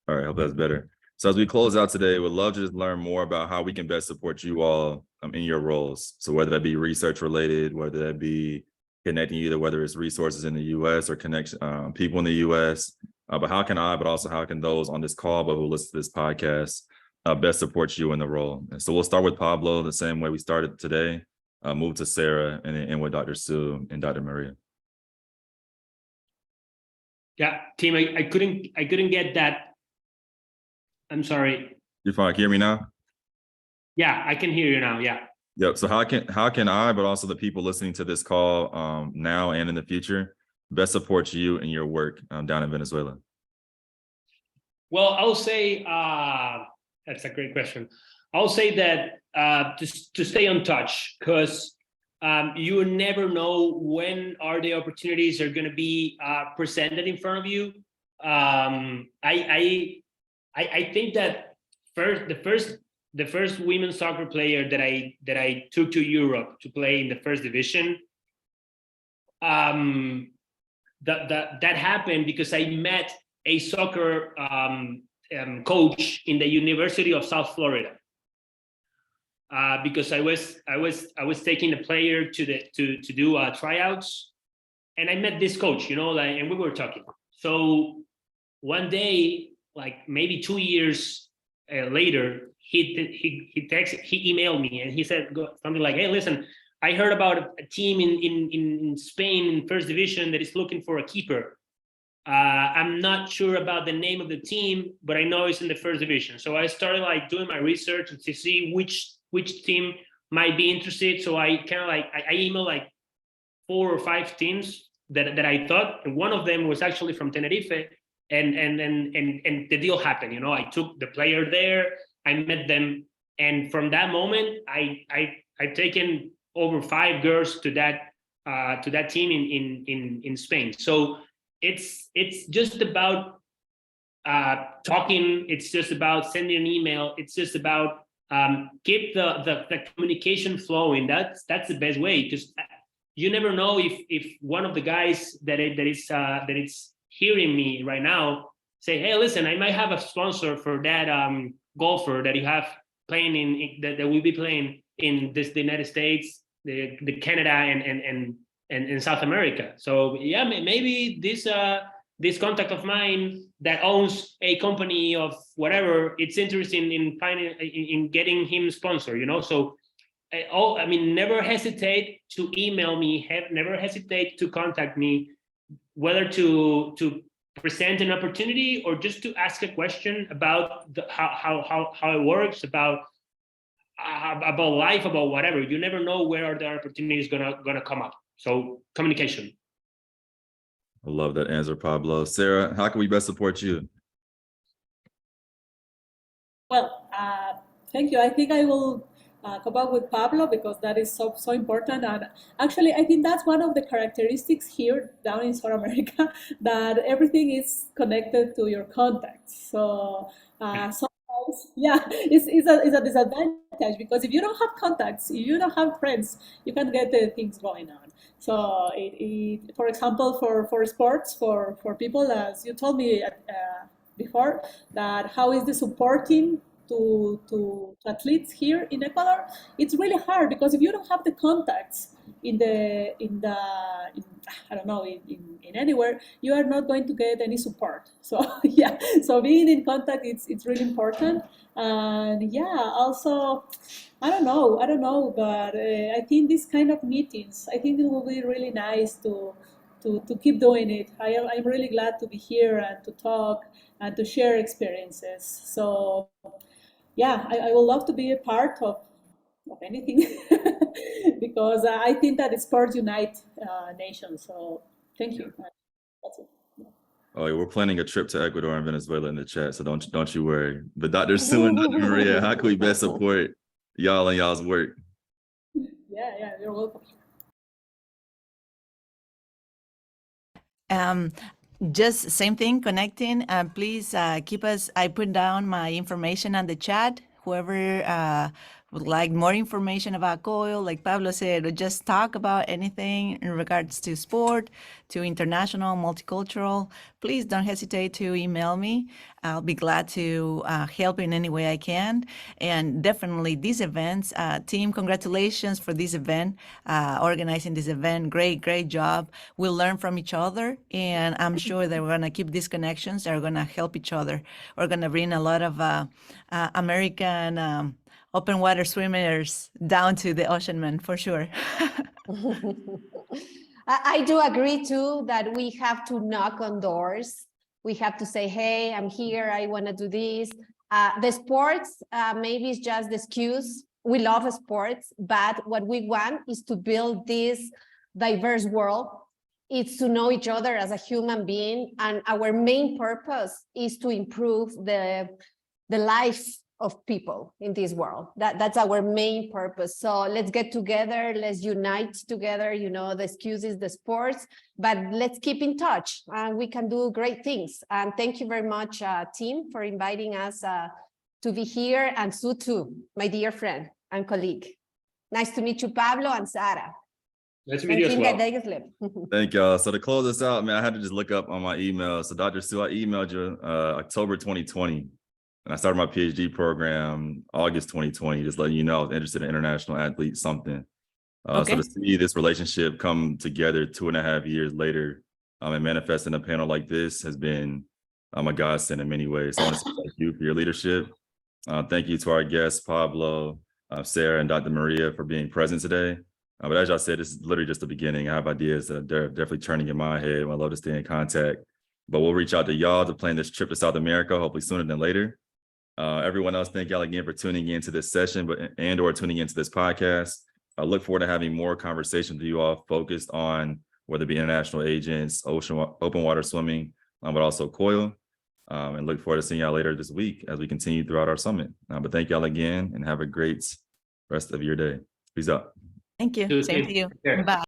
All right, hope that's better. So as we close out today, we'd love to just learn more about how we can best support you all in your roles. So whether that be research related, whether that be connecting either, whether it's resources in the US or connection people in the US, but how can those on this call, but who listen to this podcast, best support you in the role? And so we'll start with Pablo the same way we started today, move to Sara, and then end with Dr. Sue and Dr. Maria. Yeah, team, I couldn't get that. I'm sorry. You're fine. Can you hear me now? Yeah, I can hear you now. Yeah. Yep. So how can I, but also the people listening to this call now and in the future, best support you in your work down in Venezuela? Well, I'll say that's a great question. I'll say that to stay on touch, because you never know when are the opportunities are going to be presented in front of you. I think that the first women's soccer player that I took to Europe to play in the first division, that happened because I met a soccer coach in the University of South Florida. because I was taking a player to do tryouts, and I met this coach, and we were talking. So one day, like maybe 2 years later, he emailed me and he said something like, "Hey, listen, I heard about a team in Spain in first division that is looking for a keeper. I'm not sure about the name of the team, but I know it's in the first division." So I started like doing my research to see which team might be interested. So I kind of like I emailed like 4 or 5 teams that I thought, and one of them was actually from Tenerife, and the deal happened. I took the player there, I met them, and from that moment I've taken over 5 girls to that team in Spain. So it's just about talking. It's just about sending an email. It's just about keep the communication flowing. That's the best way, because you never know if one of the guys that is hearing me right now say, "Hey, listen, I might have a sponsor for that golfer that you have playing that will be playing in the United States, the Canada and South America." So yeah, maybe this contact of mine that owns a company of whatever, it's interested in getting him sponsored, So never hesitate to email me, never hesitate to contact me, whether to present an opportunity or just to ask a question about how it works, about life, about whatever. You never know where the opportunity is gonna come up. So communication. I love that answer, Pablo. Sara, how can we best support you? Well, thank you. I think I will come up with Pablo, because that is so important. And actually, I think that's one of the characteristics here down in South America, that everything is connected to your contacts. So sometimes, yeah, it's a disadvantage, because if you don't have contacts, if you don't have friends, you can get the things going on. So for example, for sports, for people, as you told me before, that how is the supporting to athletes here in Ecuador? It's really hard, because if you don't have the contacts in I don't know, in anywhere, you are not going to get any support. So yeah, so being in contact, it's really important. And yeah, also, I don't know, but I think this kind of meetings, I think it will be really nice to keep doing it. I'm really glad to be here and to talk and to share experiences. So yeah, I would love to be a part of anything because I think that sports unite nations. So thank you. That's it. Oh, yeah, we're planning a trip to Ecuador and Venezuela in the chat, so don't you worry. But Dr. Sue and Dr. Maria, how can we best support y'all and y'all's work? Yeah, you're welcome. Just same thing, connecting. Please keep us. I put down my information on the chat. Whoever would like more information about COIL, like Pablo said, or just talk about anything in regards to sport, to international, multicultural, please don't hesitate to email me. I'll be glad to help in any way I can. And definitely these events, team, congratulations for this event, organizing this event. Great job. We'll learn from each other, and I'm sure that we're gonna keep these connections. They're gonna help each other. We're gonna bring a lot of American open water swimmers down to the Oceanman for sure. I do agree too that we have to knock on doors. We have to say, hey, I'm here, I want to do this. The sports, maybe it's just the excuse. We love sports, but what we want is to build this diverse world. It's to know each other as a human being. And our main purpose is to improve the life of people in this world. That's our main purpose. So let's get together, let's unite together. The excuse is the sports, but let's keep in touch and we can do great things. And thank you very much, team, for inviting us to be here, and Sue too, my dear friend and colleague. Nice to meet you, Pablo and Sara. Nice to meet you as well. Thank y'all. So to close this out, man, I had to just look up on my email. So Dr. Sue, I emailed you October 2020. And I started my PhD program August 2020, just letting you know I was interested in international athletes, something. Okay. So to see this relationship come together 2.5 years later and manifest in a panel like this has been a godsend in many ways. So I want to say thank you for your leadership. Thank you to our guests, Pablo, Sara, and Dr. Maria for being present today. But as y'all said, this is literally just the beginning. I have ideas that are definitely turning in my head. I'd love to stay in contact. But we'll reach out to y'all to plan this trip to South America, hopefully sooner than later. Everyone else, thank y'all again for tuning into this session or tuning into this podcast. I look forward to having more conversations with you all focused on whether it be international agents, open water swimming, but also COIL. And look forward to seeing y'all later this week as we continue throughout our summit. But thank y'all again and have a great rest of your day. Peace out. Thank you. Same to you. Bye.